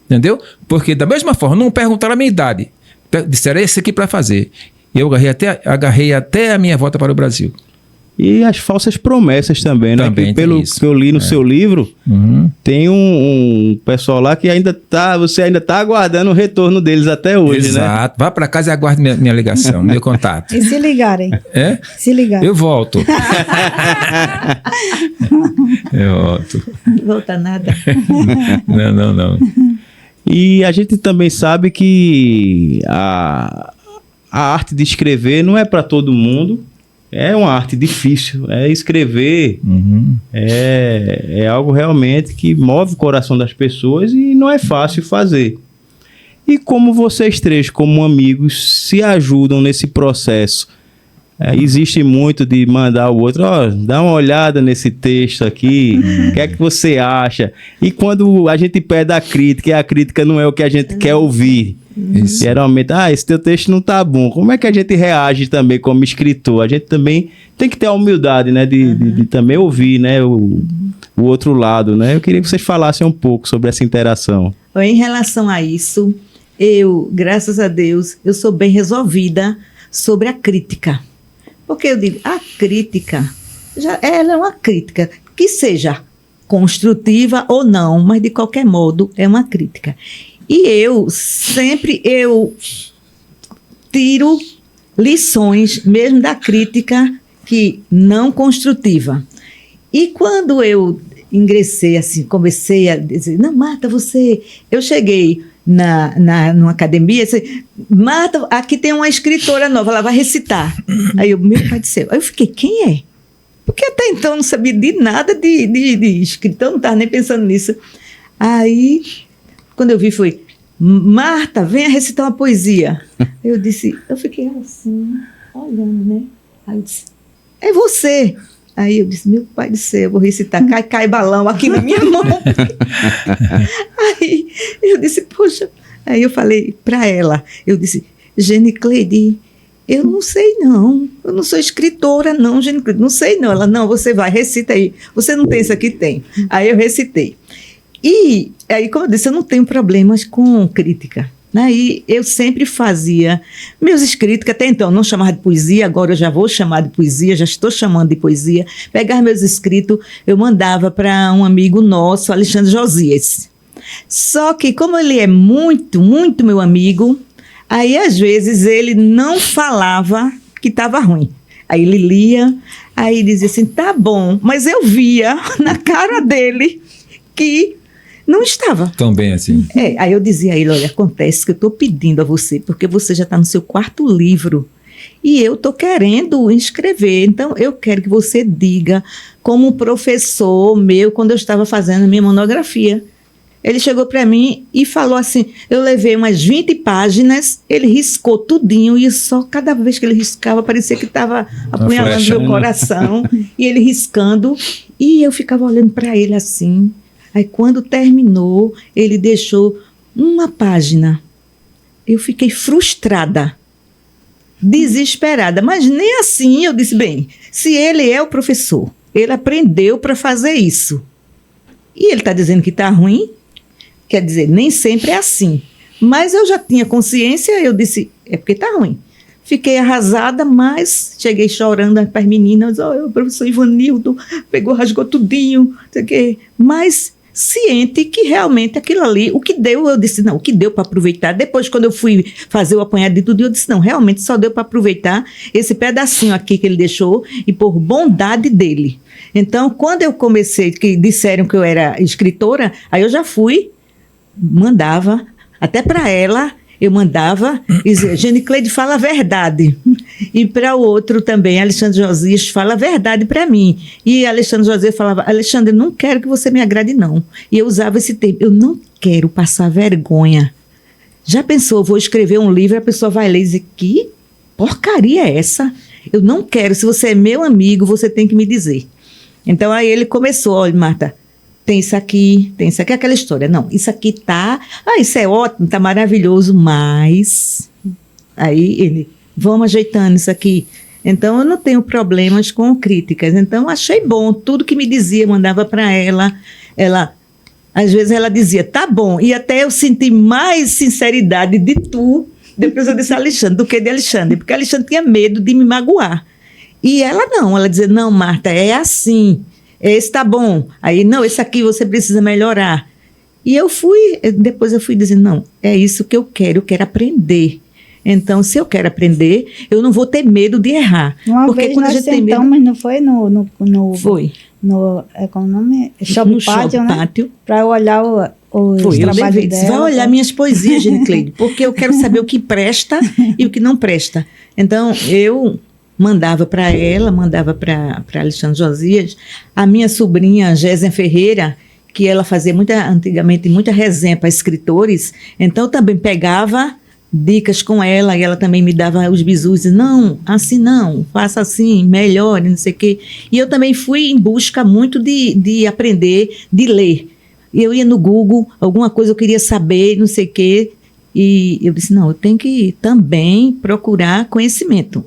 Entendeu? Porque da mesma forma, não perguntaram a minha idade. Disseram, esse aqui para fazer. E eu agarrei até a minha volta para o Brasil. E as falsas promessas também, né? Também que pelo que eu li no seu livro, tem um pessoal lá que você ainda está aguardando o retorno deles até hoje, né? Exato. Vá para casa e aguarde minha ligação, meu contato. E se ligarem? É? Se ligarem. Eu volto. Eu volto. Não volta nada. Não. E a gente também sabe que a arte de escrever não é para todo mundo. É uma arte difícil. Escrever é algo realmente que move o coração das pessoas e não é fácil fazer. E como vocês três, como amigos, se ajudam nesse processo? Existe muito de mandar o outro, dá uma olhada nesse texto aqui, o que é que você acha? E quando a gente pede a crítica, e a crítica não é o que a gente quer ouvir. Isso. Geralmente, esse teu texto não tá bom. Como é que a gente reage também como escritor? A gente também tem que ter a humildade, né, de também ouvir, né, o outro lado, né? Eu queria que vocês falassem um pouco sobre essa interação. Em relação a isso, eu, graças a Deus, eu sou bem resolvida sobre a crítica. Porque eu digo, a crítica, ela é uma crítica, que seja construtiva ou não, mas de qualquer modo é uma crítica. E eu tiro lições mesmo da crítica que não construtiva. E quando eu ingressei assim, comecei a dizer, não, Marta, eu cheguei numa academia, disse, Marta, aqui tem uma escritora nova, ela vai recitar. Aí eu, meu pai do céu, aí eu fiquei, quem é? Porque até então eu não sabia de nada de escritor, não estava nem pensando nisso. Aí, quando eu vi, foi, Marta, venha recitar uma poesia. Eu fiquei assim, olhando, né? Aí eu disse, é você. Aí eu disse, meu pai do céu, eu vou recitar, cai balão aqui na minha mão. Aí eu disse, poxa. Aí eu falei para ela, eu disse, Genicleide, eu não sei não, eu não sou escritora não, Genicleide, não sei não. Ela, não, você vai, recita aí. Você não tem isso aqui? Tem. Aí eu recitei. E aí, como eu disse, eu não tenho problemas com crítica. Aí eu sempre fazia meus escritos, que até então eu não chamava de poesia, agora eu já vou chamar de poesia, já estou chamando de poesia. Pegar meus escritos, eu mandava para um amigo nosso, Alexandre Josias. Só que como ele é muito, muito meu amigo, aí às vezes ele não falava que estava ruim. Aí ele lia, aí dizia assim, tá bom, mas eu via na cara dele que não estava. Também assim. Aí eu dizia a ele, olha, acontece que eu estou pedindo a você, porque você já está no seu 4º livro, e eu estou querendo escrever, então eu quero que você diga, como um professor meu, quando eu estava fazendo a minha monografia. Ele chegou para mim e falou assim, eu levei umas 20 páginas, ele riscou tudinho, e só cada vez que ele riscava, parecia que estava apunhalando meu coração, e ele riscando, e eu ficava olhando para ele assim. Aí quando terminou, ele deixou uma página. Eu fiquei frustrada, desesperada, mas nem assim eu disse, bem, se ele é o professor, ele aprendeu para fazer isso, e ele está dizendo que está ruim, quer dizer, nem sempre é assim. Mas eu já tinha consciência, eu disse, é porque está ruim. Fiquei arrasada, mas cheguei chorando para as meninas, o professor Ivanildo pegou, rasgou tudinho, não sei o quê. Mas ciente que realmente aquilo ali, o que deu, eu disse, não, o que deu para aproveitar. Depois, quando eu fui fazer o apanhado de tudo, eu disse, não, realmente só deu para aproveitar esse pedacinho aqui que ele deixou e por bondade dele. Então, quando eu comecei, que disseram que eu era escritora, aí eu já fui, mandava, até para ela, eu mandava, e dizia, Genicleide, fala a verdade. E para o outro também, Alexandre Josias, fala a verdade para mim. E Alexandre Josias falava, Alexandre, não quero que você me agrade, não. E eu usava esse termo, eu não quero passar vergonha. Já pensou, eu vou escrever um livro, a pessoa vai ler e dizer, que porcaria é essa? Eu não quero, se você é meu amigo, você tem que me dizer. Então aí ele começou, olha, Marta, tem isso aqui, aquela história. Não, isso aqui tá, isso é ótimo, tá maravilhoso, mas... Aí ele, vamos ajeitando isso aqui. Então, eu não tenho problemas com críticas. Então, achei bom, tudo que me dizia, mandava para ela, às vezes ela dizia, tá bom, e até eu senti mais sinceridade de tu, depois eu disse Alexandre, do que de Alexandre, porque Alexandre tinha medo de me magoar. E ela não, ela dizia, não, Marta, é assim, esse tá bom, aí não, esse aqui você precisa melhorar. E depois eu fui dizendo, não, é isso que eu quero aprender. Então, se eu quero aprender, eu não vou ter medo de errar. Porque vez quando nós a gente sentamos, tem medo... mas não foi Foi. Qual o nome? Shopping Pátio, né? Para eu olhar os trabalhos dela. Vai olhar minhas poesias, Genicleide, porque eu quero saber o que presta e o que não presta. Então, eu... mandava para ela, mandava para Alexandre Josias, a minha sobrinha Gésia Ferreira, que ela fazia antigamente muita resenha para escritores, então eu também pegava dicas com ela, e ela também me dava os bizus, não, assim não, faça assim, melhore, não sei o quê. E eu também fui em busca muito de aprender, de ler. Eu ia no Google, alguma coisa eu queria saber, não sei o quê, e eu disse, não, eu tenho que também procurar conhecimento.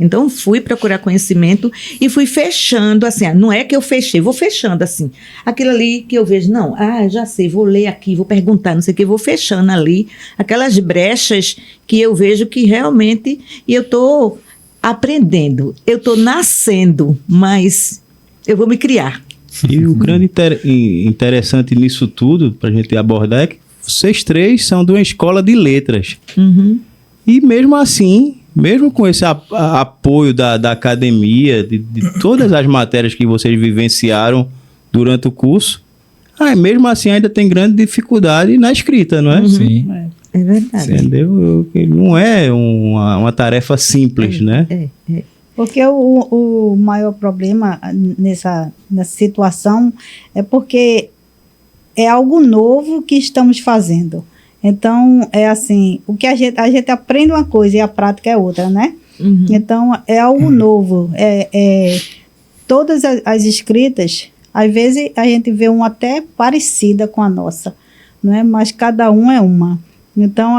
Então, fui procurar conhecimento e fui fechando, assim, não é que eu fechei, vou fechando, assim. Aquilo ali que eu vejo, não, já sei, vou ler aqui, vou perguntar, não sei o que, vou fechando ali. Aquelas brechas que eu vejo que realmente eu estou aprendendo, eu estou nascendo, mas eu vou me criar. E o grande interessante nisso tudo, para a gente abordar, é que vocês três são de uma escola de letras. Uhum. E mesmo assim... mesmo com esse apoio da academia, de todas as matérias que vocês vivenciaram durante o curso, mesmo assim ainda tem grande dificuldade na escrita, não é? Uhum. Sim. É verdade. Entendeu? Não é uma tarefa simples, né? Porque o maior problema nessa situação é porque é algo novo que estamos fazendo. Então, é assim, o que a gente aprende uma coisa e a prática é outra, né? Uhum. Então, é algo novo. Todas as escritas, às vezes a gente vê uma até parecida com a nossa, não é? Mas cada uma é uma. Então,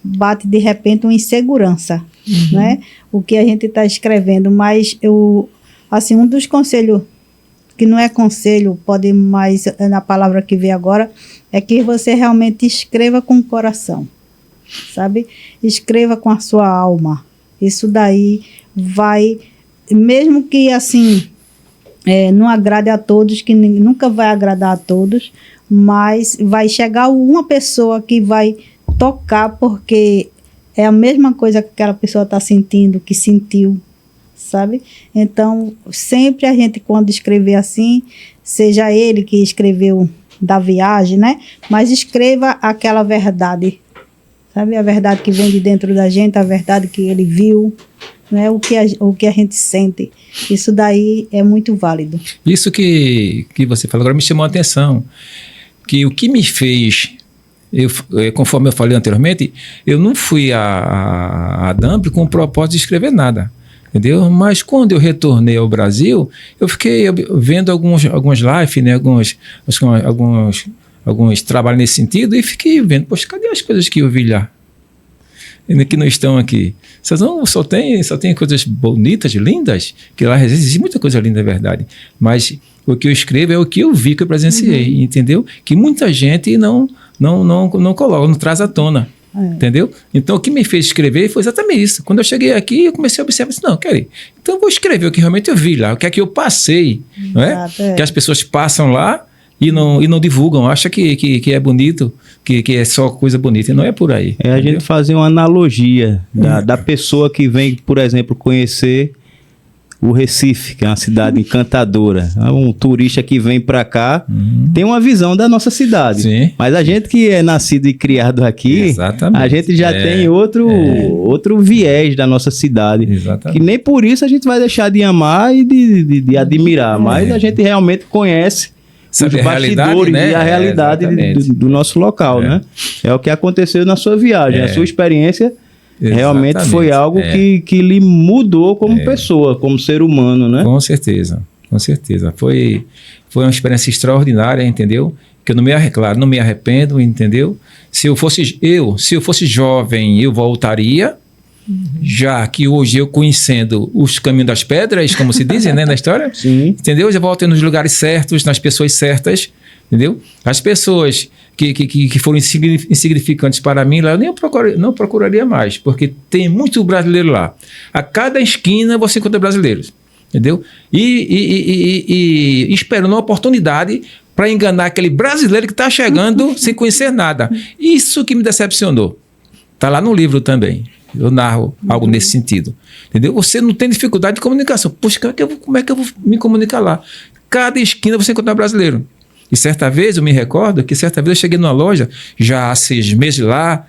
bate de repente uma insegurança, né? O que a gente está escrevendo. Mas, um dos conselhos, que não é conselho, pode mais, na palavra que veio agora, é que você realmente escreva com o coração, sabe? Escreva com a sua alma. Isso daí vai, mesmo que assim, não agrade a todos, que nunca vai agradar a todos, mas vai chegar uma pessoa que vai tocar, porque é a mesma coisa que aquela pessoa está sentindo, que sentiu, sabe? Então, sempre a gente, quando escrever assim, seja ele que escreveu da viagem, né? Mas escreva aquela verdade, sabe? A verdade que vem de dentro da gente, a verdade que ele viu, né? O que a gente sente. Isso daí é muito válido. Isso que você falou agora me chamou a atenção, que o que me fez, conforme eu falei anteriormente, eu não fui a Dumpre com o propósito de escrever nada, entendeu? Mas quando eu retornei ao Brasil, eu fiquei vendo algumas lives, né? alguns trabalhos nesse sentido, e fiquei vendo, poxa, cadê as coisas que eu vi lá? Que não estão aqui. Só tem coisas bonitas, lindas, que lá existe muita coisa linda, é verdade. Mas o que eu escrevo é o que eu vi, que eu presenciei, entendeu? Que muita gente não coloca, não traz à tona. Entendeu? Então o que me fez escrever foi exatamente isso. Quando eu cheguei aqui, eu comecei a observar assim, não, Kelly, então eu vou escrever o que realmente eu vi lá, o que é que eu passei, não é? Que as pessoas passam lá e não divulgam, acham que é bonito, que é só coisa bonita, e não é por aí. É a gente fazer uma analogia da pessoa que vem, por exemplo, conhecer o Recife, que é uma cidade encantadora. Um turista que vem para cá tem uma visão da nossa cidade. Sim. Mas a gente que é nascido e criado aqui, exatamente, a gente já tem outro viés da nossa cidade. Exatamente. Que nem por isso a gente vai deixar de amar e de admirar. Mas a gente realmente conhece sabe os bastidores, né? E a realidade do nosso local, né? É o que aconteceu na sua viagem. A sua experiência realmente foi algo que lhe mudou como pessoa, como ser humano, né? Com certeza, com certeza. Foi uma experiência extraordinária, entendeu? Que eu não me arrependo, entendeu? Se eu fosse jovem, eu voltaria, já que hoje eu conhecendo os caminhos das pedras, como se dizem, né, na história, Sim. entendeu? Já volto nos lugares certos, nas pessoas certas, entendeu? As pessoas que foram insignificantes para mim lá, eu nem não procuraria mais, porque tem muito brasileiro lá. A cada esquina você encontra brasileiros, entendeu? E esperando uma oportunidade para enganar aquele brasileiro que está chegando sem conhecer nada. Isso que me decepcionou. Está lá no livro também. Eu narro algo nesse sentido, entendeu? Você não tem dificuldade de comunicação. Poxa, como é que eu vou me comunicar lá? Cada esquina você encontra brasileiro. E certa vez, eu me recordo que certa vez eu cheguei numa loja, já há 6 meses lá,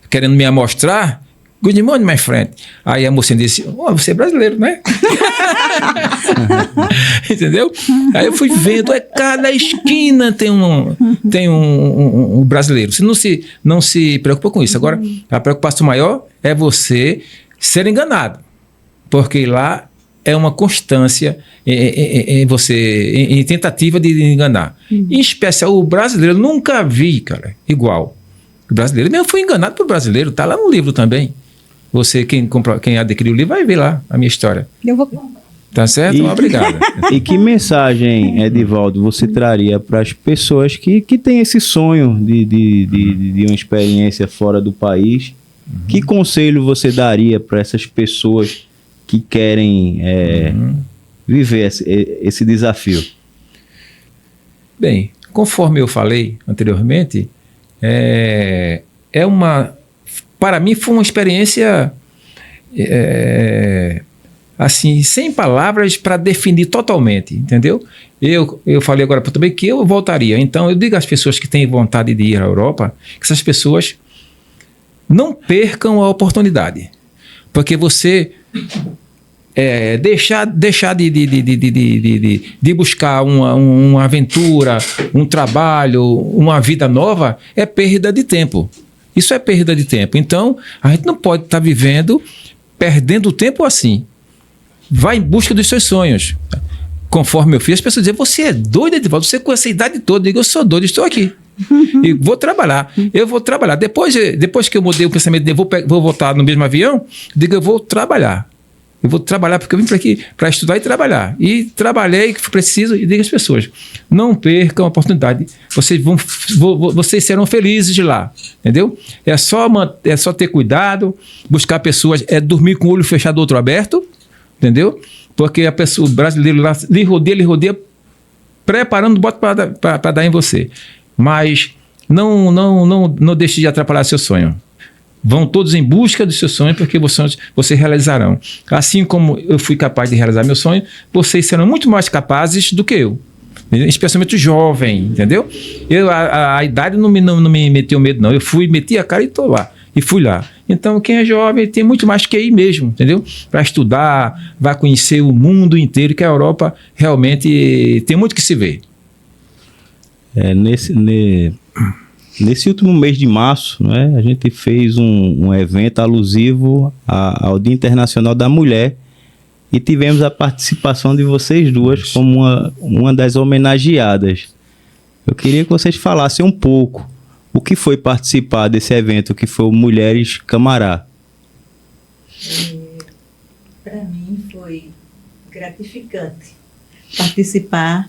querendo me amostrar. Good morning, my friend. Aí a mocinha disse, você é brasileiro, né? Entendeu? Aí eu fui vendo, cada esquina tem um brasileiro. Você não se preocupa com isso. Agora, a preocupação maior é você ser enganado. Porque lá é uma constância em tentativa de enganar. Em especial o brasileiro, eu nunca vi, cara, igual. O brasileiro, eu fui enganado por brasileiro, tá lá no livro também. Você, quem adquiriu o livro, vai ver lá a minha história. Eu vou... Tá certo? Obrigado. E que mensagem, Edivaldo, você traria para as pessoas que têm esse sonho de uma experiência fora do país? Que conselho você daria para essas pessoas que querem viver esse desafio? Bem, conforme eu falei anteriormente, para mim foi uma experiência assim, sem palavras para definir totalmente, entendeu? Eu falei agora também que eu voltaria. Então eu digo às pessoas que têm vontade de ir à Europa, que essas pessoas não percam a oportunidade, porque você deixar de buscar uma aventura, um trabalho, uma vida nova, é perda de tempo. Isso é perda de tempo. Então, a gente não pode estar perdendo tempo assim. Vai em busca dos seus sonhos. Conforme eu fiz, as pessoas dizem, você é doido, Edivaldo? Você com essa idade toda. Eu digo, eu sou doido, estou aqui. E vou trabalhar. Eu vou trabalhar. Depois que eu mudei o pensamento de vou voltar no mesmo avião, digo, eu vou trabalhar. Eu vou trabalhar porque eu vim para aqui para estudar e trabalhar. E trabalhei que preciso e digo às pessoas, não percam a oportunidade. Vocês serão felizes de lá, entendeu? É só ter cuidado, buscar pessoas, dormir com o olho fechado, outro aberto, entendeu? Porque o brasileiro lá lhe rodeia preparando, boto para dar em você. Mas não deixe de atrapalhar seu sonho. Vão todos em busca do seu sonho, porque vocês realizarão. Assim como eu fui capaz de realizar meu sonho, vocês serão muito mais capazes do que eu. Especialmente o jovem, entendeu? A idade não me meteu medo, não. Eu meti a cara e estou lá. E fui lá. Então, quem é jovem tem muito mais que ir mesmo, entendeu? Para estudar, vai conhecer o mundo inteiro, que a Europa realmente tem muito que se ver. Nesse último mês de março, né, a gente fez um evento alusivo ao Dia Internacional da Mulher e tivemos a participação de vocês duas como uma das homenageadas. Eu queria que vocês falassem um pouco o que foi participar desse evento, que foi o Mulheres Camará. Para mim foi gratificante participar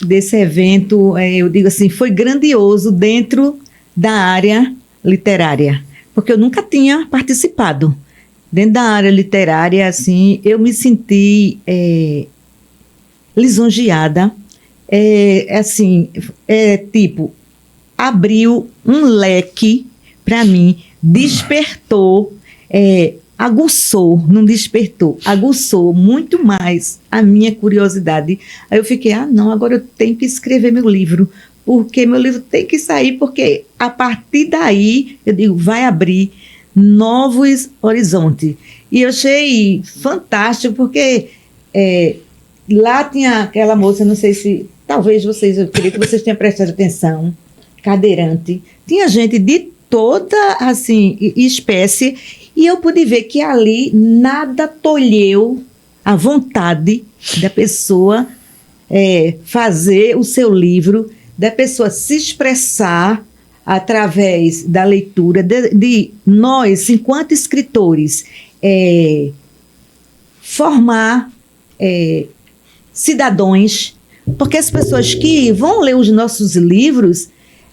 desse evento. Eu digo assim, foi grandioso dentro da área literária, porque eu nunca tinha participado. Dentro da área literária, assim, eu me senti lisonjeada, tipo, abriu um leque para mim, despertou, aguçou muito mais a minha curiosidade. Aí eu fiquei, agora eu tenho que escrever meu livro, porque meu livro tem que sair, porque a partir daí, eu digo, vai abrir novos horizontes. E eu achei fantástico, porque lá tinha aquela moça, não sei se, talvez eu queria que vocês tenham prestado atenção, cadeirante, tinha gente de toda, assim, espécie, e eu pude ver que ali nada tolheu a vontade da pessoa fazer o seu livro, da pessoa se expressar através da leitura, de nós, enquanto escritores, formar cidadãos, porque as pessoas que vão ler os nossos livros,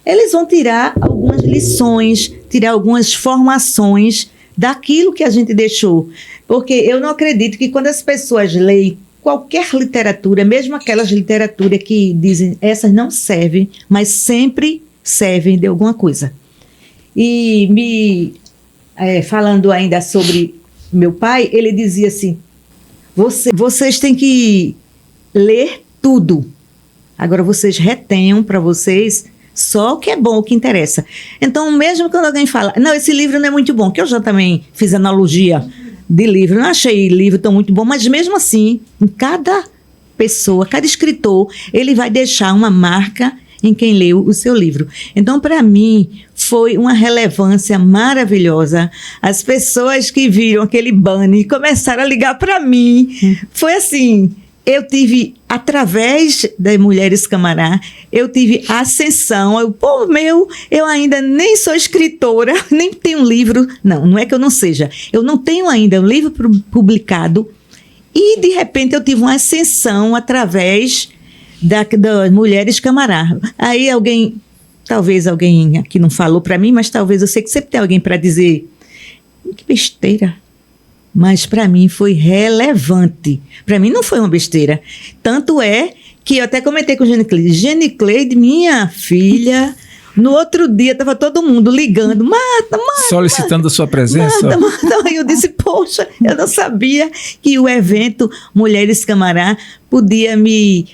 eles vão tirar algumas lições, tirar algumas formações daquilo que a gente deixou. Porque eu não acredito que quando as pessoas leem qualquer literatura, mesmo aquelas literaturas que dizem essas não servem, mas sempre servem de alguma coisa. E falando ainda sobre meu pai, ele dizia assim, vocês têm que ler tudo. Agora vocês retenham para vocês só o que é bom, o que interessa. Então, mesmo quando alguém fala, não, esse livro não é muito bom, que eu já também fiz analogia de livro, não achei livro tão muito bom, mas mesmo assim, em cada pessoa, cada escritor, ele vai deixar uma marca em quem leu o seu livro. Então, para mim, foi uma relevância maravilhosa. As pessoas que viram aquele banner começaram a ligar para mim. Foi assim, eu tive, através das Mulheres Camará, eu tive ascensão. Eu ainda nem sou escritora, nem tenho um livro. Não é que eu não seja. Eu não tenho ainda um livro publicado. E, de repente, eu tive uma ascensão através das Mulheres Camará. Aí talvez alguém aqui não falou para mim, mas talvez eu sei que sempre tem alguém para dizer, que besteira. Mas para mim foi relevante. Para mim não foi uma besteira. Tanto é que eu até comentei com Gene Cleide. Gene Cleide, minha filha, no outro dia estava todo mundo ligando, Marta. Solicitando a sua presença. Marta. Eu disse, poxa, eu não sabia que o evento Mulheres Camará podia me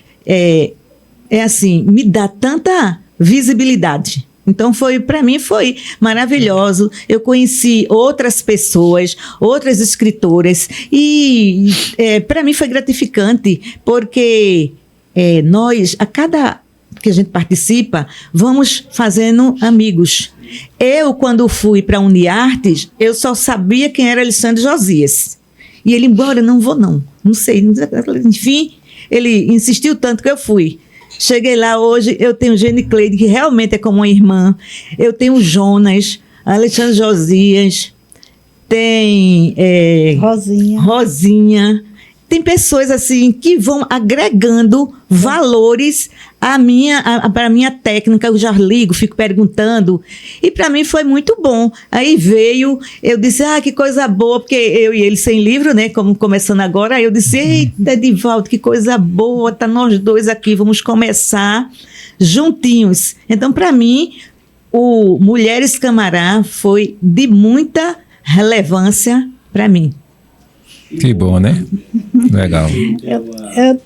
dar tanta visibilidade. Então, para mim foi maravilhoso. Eu conheci outras pessoas, outras escritoras, e para mim foi gratificante, porque nós, a cada que a gente participa, vamos fazendo amigos. Eu, quando fui para a Uniartes, eu só sabia quem era Alexandre Josias. E ele, embora, não vou não sei. Enfim, ele insistiu tanto que eu fui. Cheguei lá hoje, eu tenho Gene Cleide, que realmente é como uma irmã. Eu tenho Jonas, Alexandre Josias, tem Rosinha. tem pessoas assim que vão agregando valores para a minha técnica. Eu já ligo, fico perguntando, e para mim foi muito bom. Aí veio, eu disse, que coisa boa, porque eu e ele sem livro, né, como começando agora, aí eu disse, eita, Edivaldo, que coisa boa, tá nós dois aqui, vamos começar juntinhos. Então, para mim, o Mulheres Camará foi de muita relevância para mim. Que bom, né? Legal.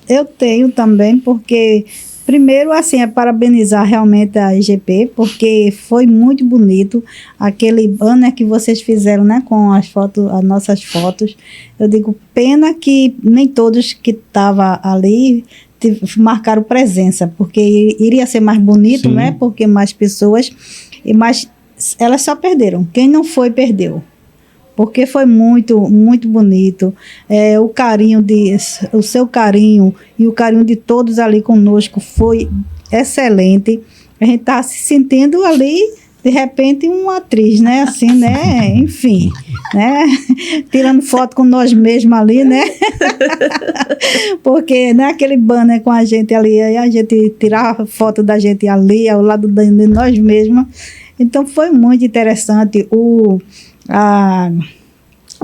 Eu tenho também, porque primeiro, assim, é parabenizar realmente a IGP, porque foi muito bonito aquele banner que vocês fizeram, né, com as nossas fotos. Eu digo, pena que nem todos que estavam ali marcaram presença, porque iria ser mais bonito, Sim. né, porque mais pessoas, mas elas só perderam. Quem não foi, perdeu. Porque foi muito, muito bonito. O seu carinho e o carinho de todos ali conosco foi excelente. A gente está se sentindo ali, de repente, uma atriz, né? Assim, né? Enfim, né? Tirando foto com nós mesmos ali, né? Porque, né, aquele banner com a gente ali, aí a gente tirava foto da gente ali, ao lado de nós mesmos. Então, foi muito interessante o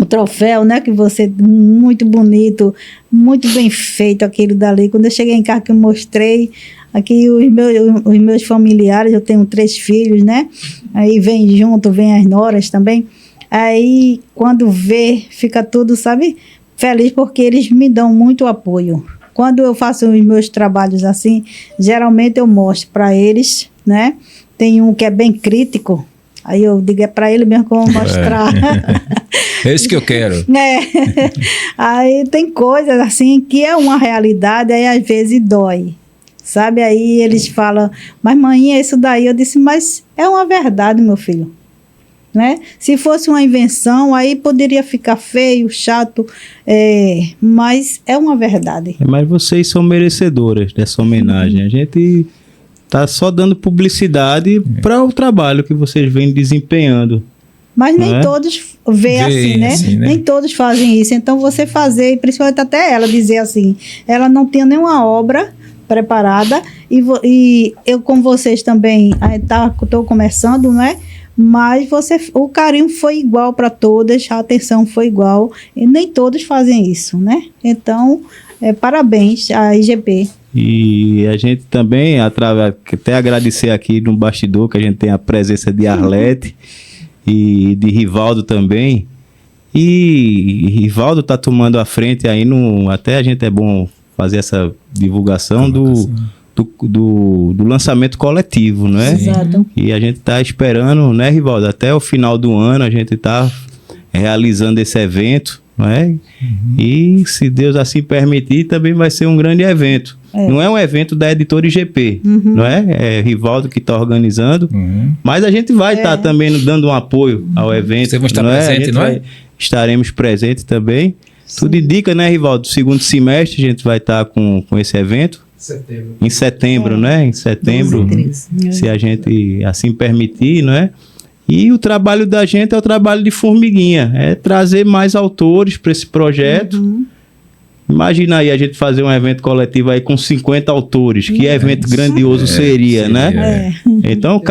troféu, né, que você, muito bonito, muito bem feito aquele dali. Quando eu cheguei em casa, que eu mostrei aqui os meus familiares, eu tenho 3 filhos, né, aí vem junto, vem as noras também, aí quando vê, fica tudo, sabe, feliz, porque eles me dão muito apoio. Quando eu faço os meus trabalhos assim, geralmente eu mostro para eles, né, tem um que é bem crítico, aí eu digo, é para ele mesmo que eu vou mostrar. É isso que eu quero. Aí tem coisas assim que é uma realidade, aí às vezes dói, sabe? Aí eles falam, mas mãe, é isso daí. Eu disse, mas é uma verdade, meu filho. Né? Se fosse uma invenção, aí poderia ficar feio, chato, mas é uma verdade. Mas vocês são merecedoras dessa homenagem. A gente tá só dando publicidade para o trabalho que vocês vêm desempenhando. Mas nem todos veem assim, né? Nem todos fazem isso. Então, você fazer, e principalmente até ela dizer assim, ela não tinha nenhuma obra preparada, e eu com vocês também estou começando, né? Mas o carinho foi igual para todas, a atenção foi igual, e nem todos fazem isso, né? Então, parabéns à IGP. E a gente também, até agradecer aqui no bastidor, que a gente tem a presença de Arlete e de Rivaldo também. E Rivaldo está tomando a frente aí, até a gente é bom fazer essa divulgação do lançamento coletivo, né? Exato. E a gente está esperando, né, Rivaldo? Até o final do ano a gente está realizando esse evento, né? E se Deus assim permitir, também vai ser um grande evento. Não é um evento da Editora IGP, não é? É Rivaldo que está organizando, mas a gente vai estar também dando um apoio ao evento. Você vai estar presente, não é? Estaremos presentes também. Sim. Tudo indica, né, Rivaldo? Segundo semestre a gente vai estar com esse evento. Em setembro, né? Em setembro, se a gente assim permitir, não é? E o trabalho da gente é o trabalho de formiguinha, é trazer mais autores para esse projeto. Imagina aí a gente fazer um evento coletivo aí com 50 autores, que evento grandioso seria, né? Então,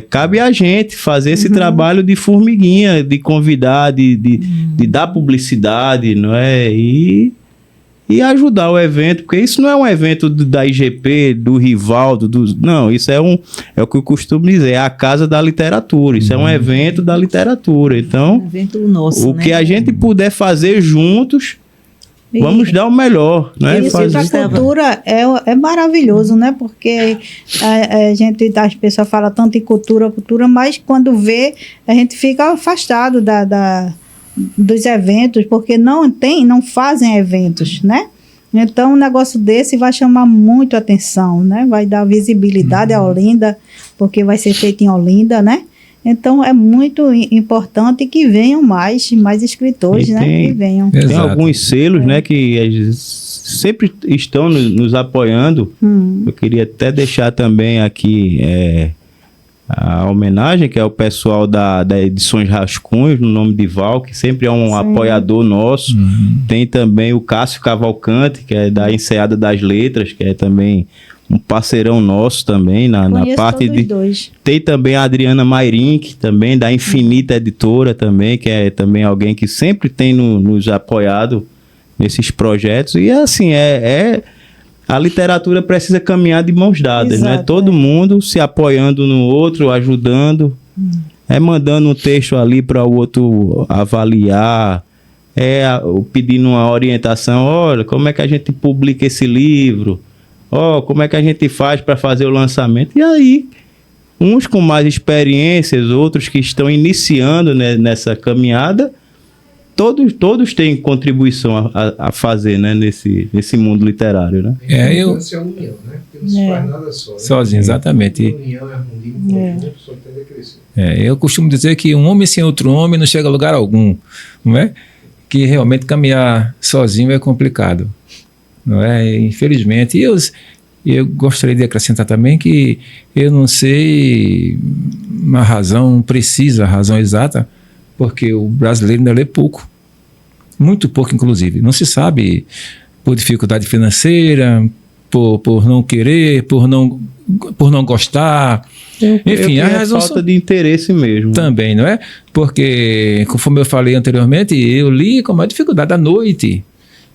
cabe a gente fazer esse trabalho de formiguinha, de convidar, de dar publicidade, não é? E ajudar o evento, porque isso não é um evento da IGP, do Rivaldo, não, isso é o que eu costumo dizer, é a casa da literatura, isso é um evento da literatura. Então, evento nosso, o que a gente puder fazer juntos, vamos dar o melhor, né? Isso da cultura é maravilhoso, né? Porque as pessoas falam tanto em cultura, mas quando vê, a gente fica afastado dos eventos, porque não fazem eventos, né? Então, um negócio desse vai chamar muito atenção, né? Vai dar visibilidade a Olinda, porque vai ser feito em Olinda, né? Então, é muito importante que venham mais escritores, né? Que venham. Tem alguns selos, né? Que sempre estão nos apoiando. Eu queria até deixar também aqui a homenagem, que é o pessoal da Edições Rascunhos, no nome de Val, que sempre é um apoiador nosso. Tem também o Cássio Cavalcante, que é da Enseada das Letras, que é também um parceirão nosso também na parte de... Dois. Tem também a Adriana Mairink, também da Infinita Editora também, que é também alguém que sempre tem nos apoiado nesses projetos. E assim, a literatura precisa caminhar de mãos dadas, né? Todo mundo se apoiando no outro, ajudando, mandando um texto ali para o outro avaliar, pedindo uma orientação, olha, como é que a gente publica esse livro? Como é que a gente faz para fazer o lançamento? E aí, uns com mais experiências, outros que estão iniciando, né, nessa caminhada, todos têm contribuição a fazer, né, nesse mundo literário, né? É a união, né? Porque não se faz nada só. Né? Sozinho, exatamente. A união é um conjunto, só tende a crescer. Eu costumo dizer que um homem sem outro homem não chega a lugar algum, não é? Que realmente caminhar sozinho é complicado, não é? Infelizmente. E eu gostaria de acrescentar também que eu não sei uma razão precisa, a razão exata, porque o brasileiro ainda lê pouco, muito pouco inclusive, não se sabe, por dificuldade financeira, por não querer, por não gostar, enfim, a razão falta de interesse mesmo. Também, não é? Porque, conforme eu falei anteriormente, eu li com uma dificuldade à noite,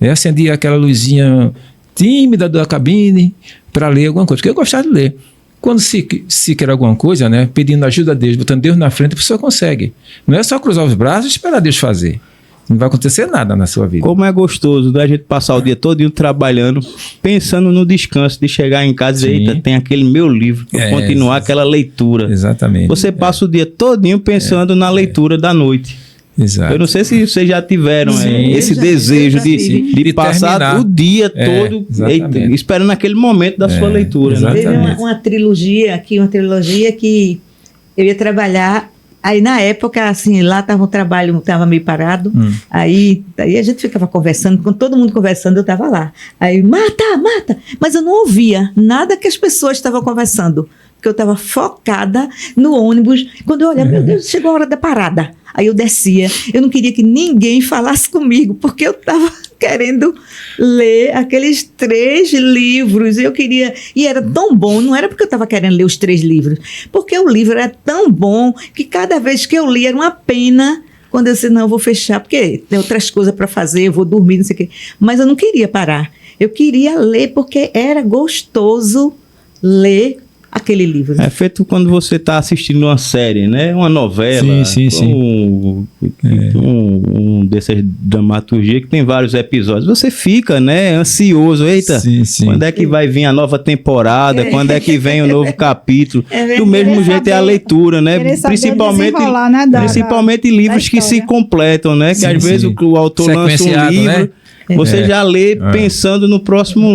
acendia aquela luzinha tímida da cabine para ler alguma coisa, porque eu gostava de ler. Quando se quer alguma coisa, né, pedindo ajuda a Deus, botando Deus na frente, a pessoa consegue. Não é só cruzar os braços e esperar Deus fazer. Não vai acontecer nada na sua vida. Como é gostoso, né, a gente passar o dia todinho trabalhando, pensando no descanso, de chegar em casa e dizer, eita, tem aquele meu livro, para continuar aquela leitura. Exatamente. Você passa o dia todinho pensando na leitura da noite. Exato. Eu não sei se vocês já tiveram esse desejo de passar terminar o dia todo esperando aquele momento da sua leitura. Né? Teve uma trilogia que eu ia trabalhar. Aí na época, assim, lá estava o trabalho, estava meio parado. Aí a gente ficava conversando, com todo mundo conversando, eu estava lá. Aí, mata! Mas eu não ouvia nada que as pessoas estavam conversando, porque eu estava focada no ônibus. Quando eu olhava, meu Deus, chegou a hora da parada. Aí eu descia, eu não queria que ninguém falasse comigo, porque eu estava querendo ler aqueles 3 livros, eu queria, e era tão bom, não era porque eu estava querendo ler os 3 livros, porque o livro era tão bom, que cada vez que eu li era uma pena, quando eu disse, não, eu vou fechar, porque tem outras coisas para fazer, eu vou dormir, não sei o quê, mas eu não queria parar, eu queria ler, porque era gostoso ler aquele livro. É feito quando você está assistindo uma série, né? Uma novela. Sim. Um dessas dramaturgias que tem vários episódios. Você fica, né? Ansioso. Eita, quando é que vai vir a nova temporada? Quando é que vem o novo capítulo? Do mesmo jeito é a leitura, né? Principalmente livros que se completam, né? Que às vezes o autor lança um livro... Né? Você já lê pensando no próximo.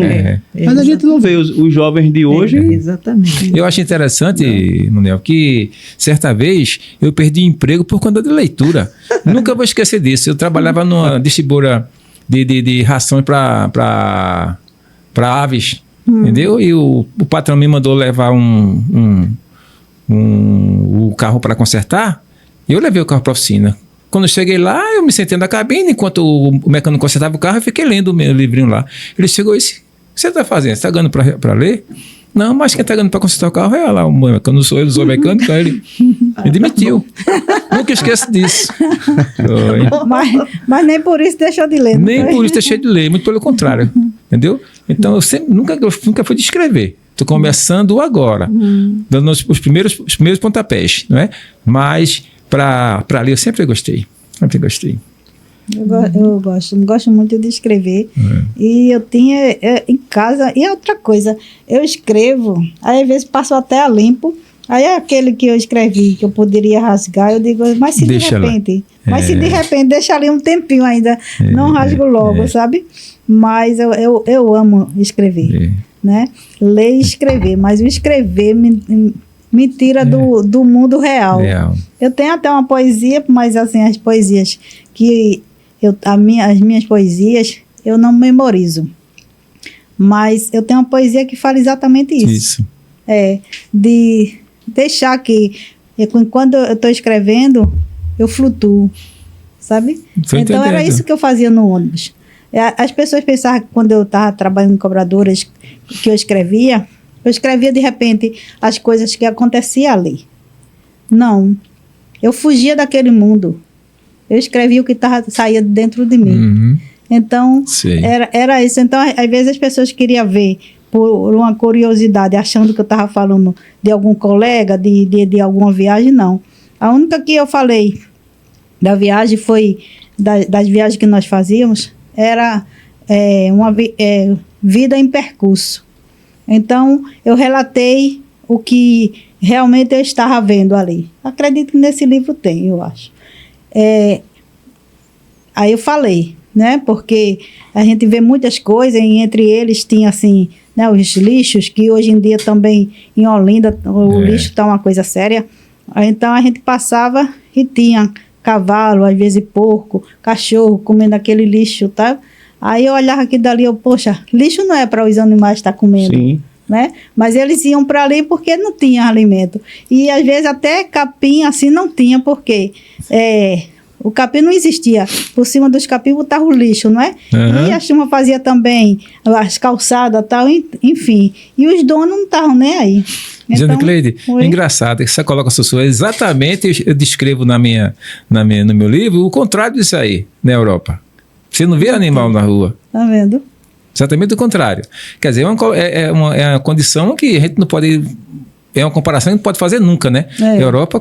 Mas a gente não vê os jovens de hoje. Exatamente. Eu acho interessante, Manuel, que certa vez eu perdi emprego por conta de leitura. Nunca vou esquecer disso. Eu trabalhava numa distribuidora de rações para aves, entendeu? E o patrão me mandou levar o carro para consertar. E eu levei o carro para a oficina. Quando eu cheguei lá, eu me sentei na cabine, enquanto o mecânico consertava o carro, eu fiquei lendo o meu livrinho lá. Ele chegou e disse, o que você está fazendo? Você está ganhando para ler? Não, mas quem está ganhando para consertar o carro é lá o mecânico. Não sou eu, sou mecânico, aí ele me demitiu. Nunca esqueço disso. Mas nem por isso deixou de ler. Nem por isso deixei de ler, muito pelo contrário. Entendeu? Então, eu nunca fui de escrever. Estou começando agora, dando os primeiros pontapés, não é? Mas... Para ler, eu sempre gostei. Eu gosto muito de escrever. E eu tinha em casa, e outra coisa, eu escrevo, aí às vezes passo até a limpo, aí aquele que eu escrevi, que eu poderia rasgar, eu digo, mas se deixa de repente, deixa ali um tempinho ainda, não rasgo logo, sabe? Mas eu amo escrever, né? Ler e escrever, mas o escrever me tira do mundo real. Eu tenho até uma poesia, mas assim, as poesias que as minhas poesias eu não memorizo. Mas eu tenho uma poesia que fala exatamente isso. De deixar que quando eu estou escrevendo, eu flutuo, sabe? Tô Então era entendendo. isso que eu fazia no ônibus. As pessoas pensavam que quando eu estava trabalhando em cobradoras, que eu escrevia de repente as coisas que aconteciam ali. Não, eu fugia daquele mundo. Eu escrevia o que saía dentro de mim. Uhum. Então, Sei. era isso. Então, às vezes as pessoas queriam ver por uma curiosidade, achando que eu estava falando de algum colega, de alguma viagem, não. A única que eu falei da viagem foi, das viagens que nós fazíamos, era vida em percurso. Então, eu relatei o que realmente eu estava vendo ali. Acredito que nesse livro tem, eu acho. Aí eu falei, né? Porque a gente vê muitas coisas, e entre eles tinha assim, né, os lixos, que hoje em dia também em Olinda o lixo está uma coisa séria. Então a gente passava e tinha cavalo, às vezes porco, cachorro comendo aquele lixo, tá? Aí eu olhava aqui dali, poxa, lixo não é para os animais estar comendo. Sim. Né? Mas eles iam para ali porque não tinha alimento. E às vezes até capim assim não tinha, porque o capim não existia. Por cima dos capim botava o lixo, não é? Uhum. E a turma fazia também as calçadas e tal, enfim. E os donos não estavam nem aí. Jane Cleide, oi. engraçado, você coloca a sua exatamente, eu descrevo no meu livro o contrário disso aí, na Europa. Você não vê animal na rua. Tá vendo? Exatamente o contrário. Quer dizer, é uma condição que a gente não pode... É uma comparação que a gente não pode fazer nunca, né? Europa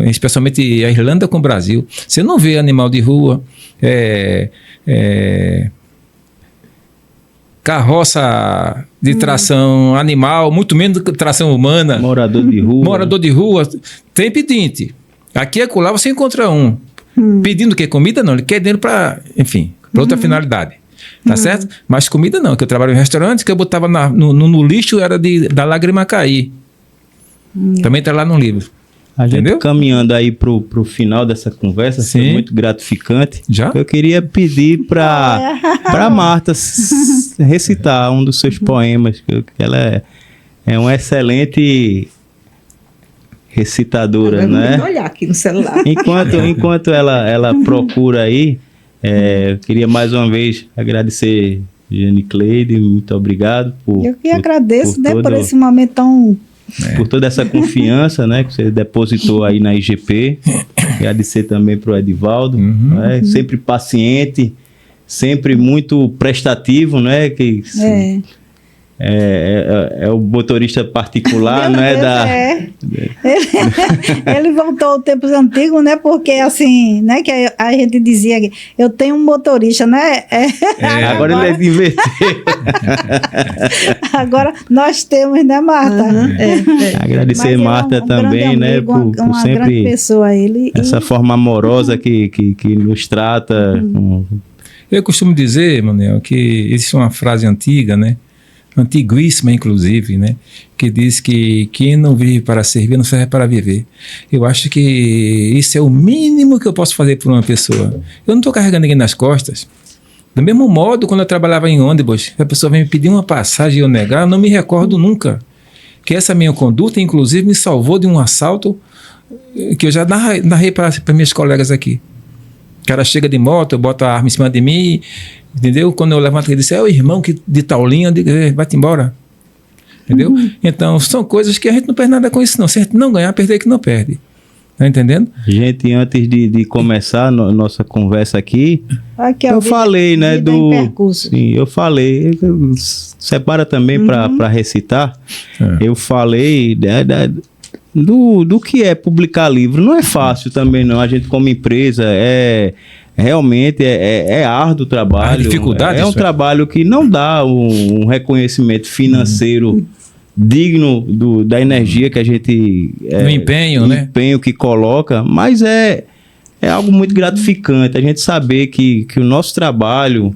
especialmente a Irlanda com o Brasil. Você não vê animal de rua, carroça de tração animal, muito menos tração humana. Morador de rua. Morador de rua. Tem pedinte. Aqui e acolá você encontra um. Pedindo o quê? Comida? Não. Ele quer dinheiro para, enfim, para outra finalidade. Tá certo? Mas comida não, que eu trabalho em restaurante, que eu botava no lixo, era da lágrima cair. Também tá lá no livro. A gente Entendeu? caminhando aí pro final dessa conversa, Sim. foi muito gratificante. Já? Eu queria pedir para Marta recitar um dos seus poemas, que ela é uma excelente recitadora, Agora eu né? vou olhar aqui no celular. Enquanto ela procura aí, queria mais uma vez agradecer Jane Cleide, muito obrigado Eu que agradeço, né, por todo- esse momento tão... por toda essa confiança, né, que você depositou aí na IGP. Agradecer também para o Edivaldo, né, sempre paciente, sempre muito prestativo, né, que é o motorista particular, Meu né, Deus, Ele voltou aos tempos antigos, né? Porque assim, né? Que a gente dizia que eu tenho um motorista, né? agora ele é de inverter. Agora nós temos, né, Marta? Agradecer Mas ele Marta é um grande também, né, amigo, por uma grande sempre pessoa ele. essa forma amorosa que nos trata. Eu costumo dizer, Manuel, que existe uma frase antiga, né? Antiguíssima, inclusive, né? Que diz que quem não vive para servir não serve para viver. Eu acho que isso é o mínimo que eu posso fazer por uma pessoa. Eu não estou carregando ninguém nas costas. Do mesmo modo, quando eu trabalhava em ônibus, a pessoa vem me pedir uma passagem e eu negar, eu não me recordo nunca. Que essa minha conduta, inclusive, me salvou de um assalto que eu já narrei para meus colegas aqui. O cara chega de moto, eu boto a arma em cima de mim, entendeu? Quando eu levanto, ele diz, é o irmão de tal linha, eu digo, vai-te embora. Entendeu? Então, são coisas que a gente não perde nada com isso, não. Se a gente não ganhar, perder que não perde. Tá entendendo? Gente, antes de começar nossa conversa aqui, Aqui, ó, eu falei, né, vida em percurso. Sim, eu falei, separa também para recitar, eu falei do que é publicar livro. Não é fácil também, não. A gente como empresa realmente é árduo o trabalho. Dificuldade, é um trabalho que não dá um reconhecimento financeiro digno da energia que a gente... No empenho, né? empenho que coloca, mas é algo muito gratificante a gente saber que o nosso trabalho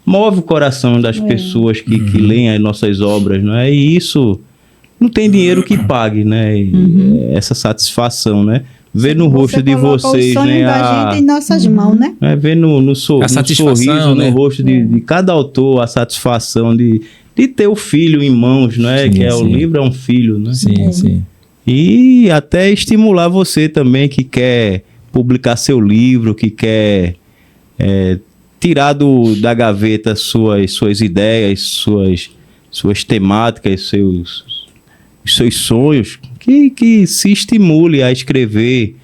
move o coração das pessoas que leem as nossas obras, né? E isso não tem dinheiro que pague, né? Essa satisfação, né? Ver no rosto de coloca vocês, o sonho né? da gente em nossas mãos, né? Ver no satisfação, sorriso, né? no rosto de cada autor, a satisfação de ter o filho em mãos, né? Sim, Que o sim. livro é um filho, né? Sim, sim. e até estimular você também que quer publicar seu livro, que quer tirar da gaveta suas ideias, suas temáticas, seus sonhos, que se estimule a escrever,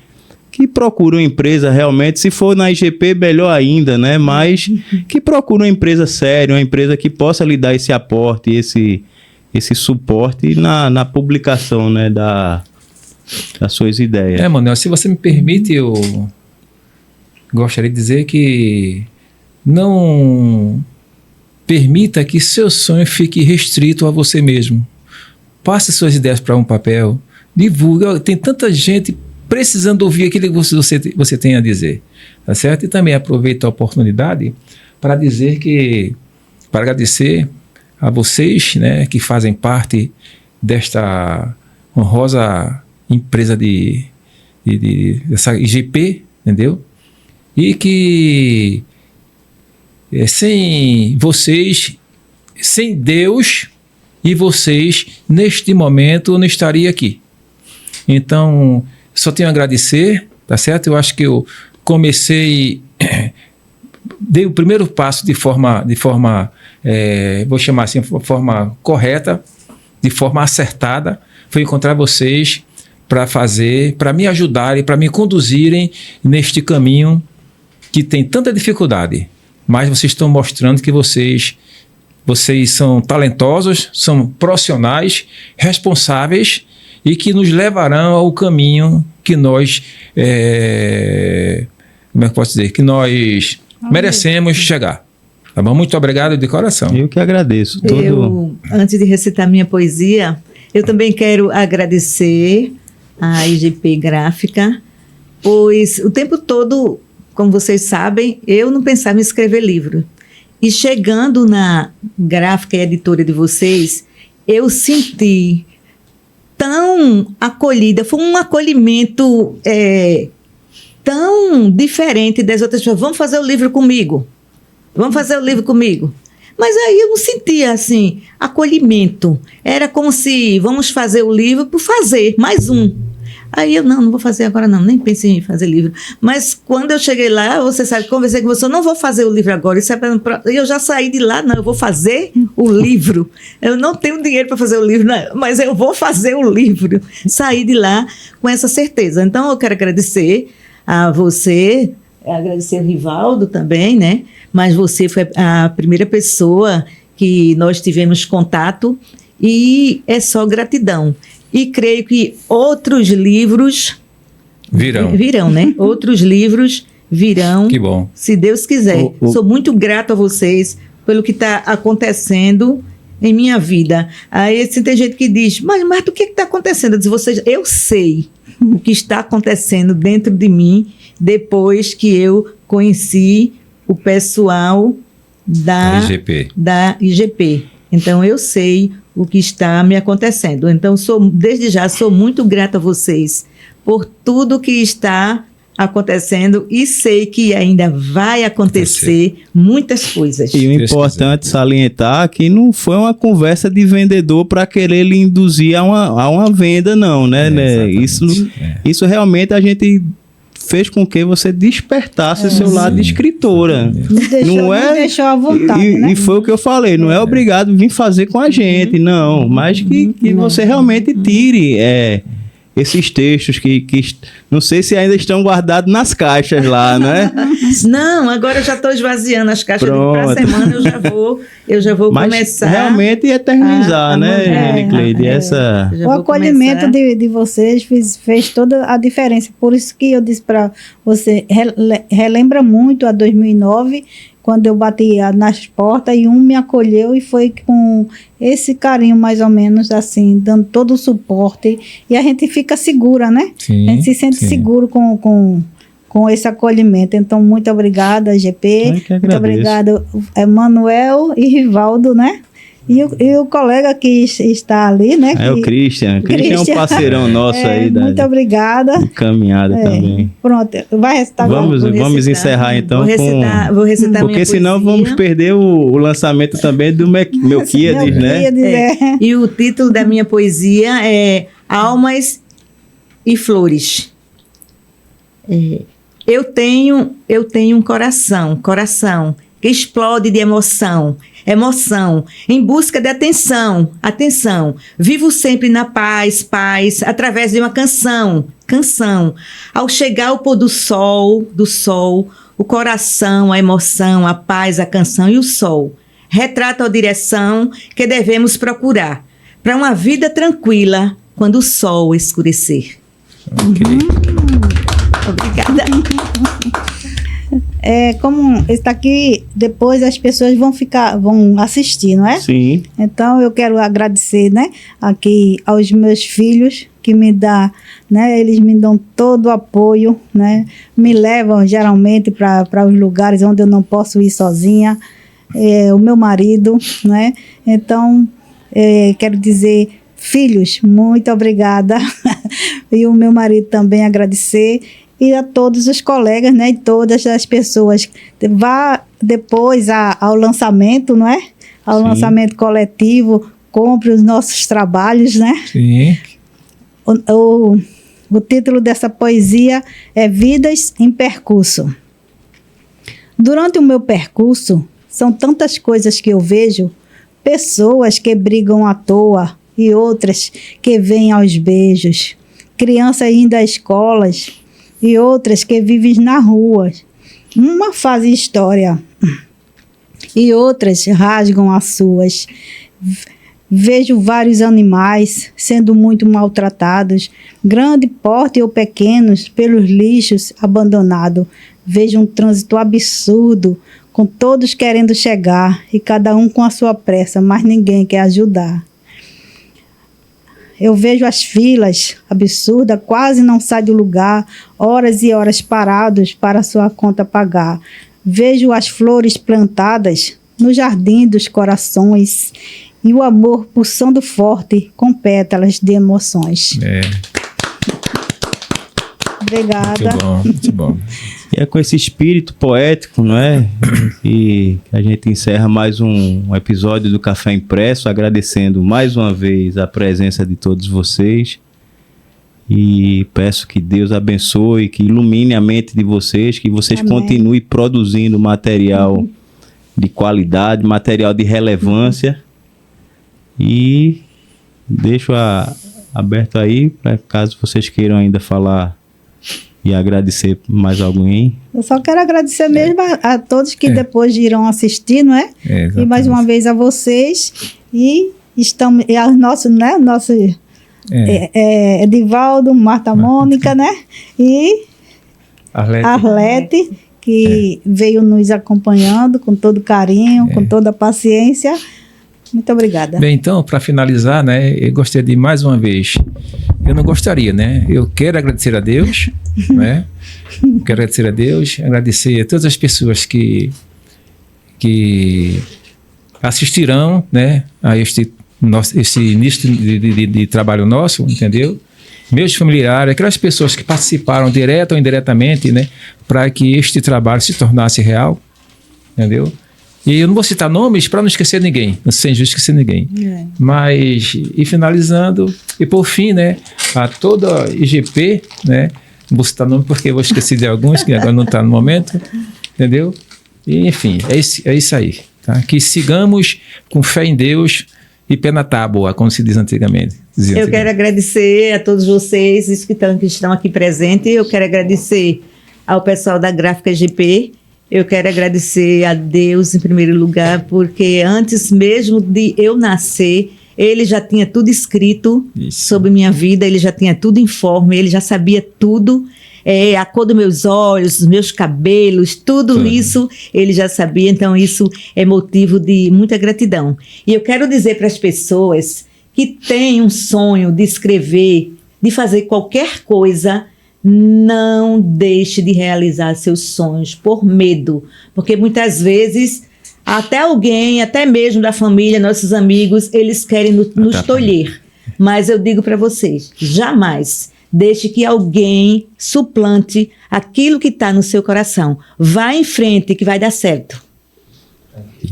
que procure uma empresa realmente, se for na IGP, melhor ainda, né? Mas que procure uma empresa séria, uma empresa que possa lhe dar esse aporte, esse suporte na publicação, né, das suas ideias. Manuel, se você me permite, eu gostaria de dizer que não permita que seu sonho fique restrito a você mesmo. Passe suas ideias para um papel, divulgue. Tem tanta gente precisando ouvir aquilo que você tem a dizer, tá certo? E também aproveito a oportunidade para dizer para agradecer a vocês, né, que fazem parte desta honrosa empresa dessa IGP, entendeu? E que sem vocês, sem Deus e vocês, neste momento, eu não estaria aqui. Então, só tenho a agradecer, tá certo? Eu acho que eu comecei, dei o primeiro passo de forma vou chamar assim, de forma correta, de forma acertada, foi encontrar vocês para me ajudarem, para me conduzirem neste caminho que tem tanta dificuldade, mas vocês estão mostrando que vocês são talentosos, são profissionais, responsáveis e que nos levarão ao caminho que nós, como é que posso dizer, que nós merecemos chegar. Tá bom? Muito obrigado de coração. Eu que agradeço. Antes de recitar minha poesia, eu também quero agradecer à IGP Gráfica, pois o tempo todo, como vocês sabem, eu não pensava em escrever livro. E chegando na gráfica e editora de vocês, eu senti tão acolhida, foi um acolhimento tão diferente das outras pessoas. Vamos fazer o livro comigo. Vamos fazer o livro comigo. Mas aí eu não sentia, assim, acolhimento. Era como se vamos fazer o livro por fazer, mais um. Aí eu, não vou fazer agora não, nem pensei em fazer livro. Mas quando eu cheguei lá, você sabe, conversei com você, eu não vou fazer o livro agora. Eu já saí de lá, não, eu vou fazer o livro. Eu não tenho dinheiro para fazer o livro, não, mas eu vou fazer o livro. Saí de lá com essa certeza. Então eu quero agradecer a você, agradecer ao Rivaldo também, né? Mas você foi a primeira pessoa que nós tivemos contato e é só gratidão. E creio que outros livros virão, né? Outros livros virão. Que bom. Se Deus quiser. Sou muito grato a vocês pelo que está acontecendo em minha vida. Aí tem gente que diz, mas o que está acontecendo? Eu sei o que está acontecendo dentro de mim depois que eu conheci o pessoal da IGP. Então, eu sei o que está me acontecendo. Então, desde já, sou muito grata a vocês por tudo que está acontecendo e sei que ainda vai acontecer muitas coisas. E o importante salientar que não foi uma conversa de vendedor para querer lhe induzir a uma venda, não, né? Isso realmente a gente fez com que você despertasse o seu lado de escritora. Não deixou à vontade, né? E foi o que eu falei, não é obrigado a vir fazer com a gente, não, mas que você realmente tire esses textos que não sei se ainda estão guardados nas caixas lá, né? Não, agora eu já estou esvaziando as caixas para a semana, eu já vou mas começar. Realmente eternizar, né, Cleide? O acolhimento de vocês fez toda a diferença. Por isso que eu disse para você, relembra muito a 2009, quando eu bati nas portas e me acolheu e foi com esse carinho mais ou menos assim, dando todo o suporte e a gente fica segura, né? Sim, a gente se sente seguro com esse acolhimento. Então, muito obrigada, GP. Muito obrigada, Manuel e Rivaldo, né? E o colega que está ali, né? O Christian. Christian é um parceirão nosso aí. Muito obrigada. Caminhada também. Pronto, vai recitar. Vamos encerrar então. Vou recitar porque senão vamos perder o lançamento também do Melquíades, né? E o título da minha poesia é Almas e flores. Eu tenho um coração que explode de emoção, em busca de atenção. Vivo sempre na paz, através de uma canção. Ao chegar ao pôr do sol, o coração, a emoção, a paz, a canção e o sol retratam a direção que devemos procurar para uma vida tranquila quando o sol escurecer. Ok. Obrigada. Como está aqui, depois as pessoas vão assistir, não é? Sim. Então eu quero agradecer, né, aqui aos meus filhos que me dá, né, eles me dão todo o apoio, né, me levam geralmente para os lugares onde eu não posso ir sozinha, o meu marido, né? Então quero dizer, filhos, muito obrigada e o meu marido também agradecer. E a todos os colegas, né, e todas as pessoas. Vá depois ao lançamento, não é? Ao Sim. lançamento coletivo, compre os nossos trabalhos, né? Sim. O título dessa poesia é Vidas em Percurso. Durante o meu percurso, são tantas coisas que eu vejo, pessoas que brigam à toa e outras que vêm aos beijos, crianças indo às escolas e outras que vivem na rua. Uma faz história e outras rasgam as suas. Vejo vários animais sendo muito maltratados, grande porte ou pequenos, pelos lixos abandonados. Vejo um trânsito absurdo, com todos querendo chegar e cada um com a sua pressa, mas ninguém quer ajudar. Eu vejo as filas absurdas, quase não sai do lugar, horas e horas parados para sua conta pagar. Vejo as flores plantadas no jardim dos corações e o amor pulsando forte com pétalas de emoções. Obrigada. Muito bom, muito bom. E é com esse espírito poético, não é? Que a gente encerra mais um episódio do Café Impresso, agradecendo mais uma vez a presença de todos vocês. E peço que Deus abençoe, que ilumine a mente de vocês, que vocês Amém. continuem produzindo material de qualidade, material de relevância. E deixo aberto aí, para caso vocês queiram ainda falar e agradecer mais alguém. Eu só quero agradecer mesmo a todos que depois irão assistir, não é? E mais uma vez a vocês. E estamos, e ao nosso, né? Nosso Edivaldo, Marta Mônica, né? E Arlete, que veio nos acompanhando com todo carinho, com toda paciência. Muito obrigada. Bem, então, para finalizar, né, eu gostaria de mais uma vez, eu não gostaria, né, eu quero agradecer a Deus, né, quero agradecer a Deus, agradecer a todas as pessoas que assistirão, né, a esse início de trabalho nosso, entendeu? Meus familiares, aquelas pessoas que participaram direta ou indiretamente, né, para que este trabalho se tornasse real, entendeu? E eu não vou citar nomes para não esquecer ninguém, sem justo esquecer ninguém. Mas, e finalizando, e por fim, né, a toda a IGP, né, não vou citar nome porque eu vou esquecer de alguns, que agora não está no momento, entendeu? E, enfim, é isso aí. Tá? Que sigamos com fé em Deus e pé na tábua, como se diz antigamente. Eu quero agradecer a todos vocês que estão aqui presentes. Eu quero agradecer ao pessoal da Gráfica IGP. Eu quero agradecer a Deus em primeiro lugar, porque antes mesmo de eu nascer, ele já tinha tudo escrito sobre minha vida, ele já tinha tudo informe, ele já sabia tudo, a cor dos meus olhos, os meus cabelos, tudo isso ele já sabia, então isso é motivo de muita gratidão. E eu quero dizer para as pessoas que têm um sonho de escrever, de fazer qualquer coisa, não deixe de realizar seus sonhos por medo, porque muitas vezes até alguém, até mesmo da família, nossos amigos, eles querem nos tolher. Mas eu digo para vocês, jamais deixe que alguém suplante aquilo que está no seu coração. Vá em frente que vai dar certo.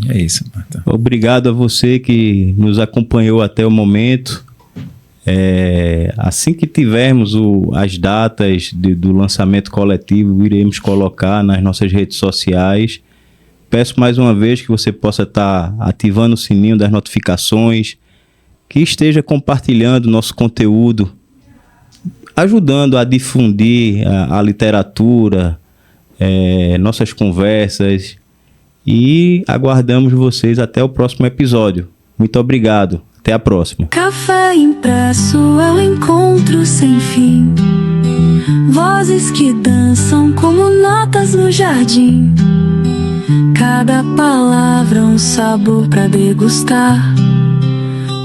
É isso, Marta. Obrigado a você que nos acompanhou até o momento. Assim que tivermos as datas do lançamento coletivo, iremos colocar nas nossas redes sociais. Peço mais uma vez que você possa estar ativando o sininho das notificações, que esteja compartilhando nosso conteúdo, ajudando a difundir a literatura, nossas conversas, e aguardamos vocês até o próximo episódio. Muito obrigado. Até a próxima. Café Impresso é um encontro sem fim. Vozes que dançam como notas no jardim. Cada palavra um sabor pra degustar.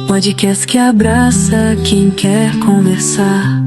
Podcast que abraça quem quer conversar.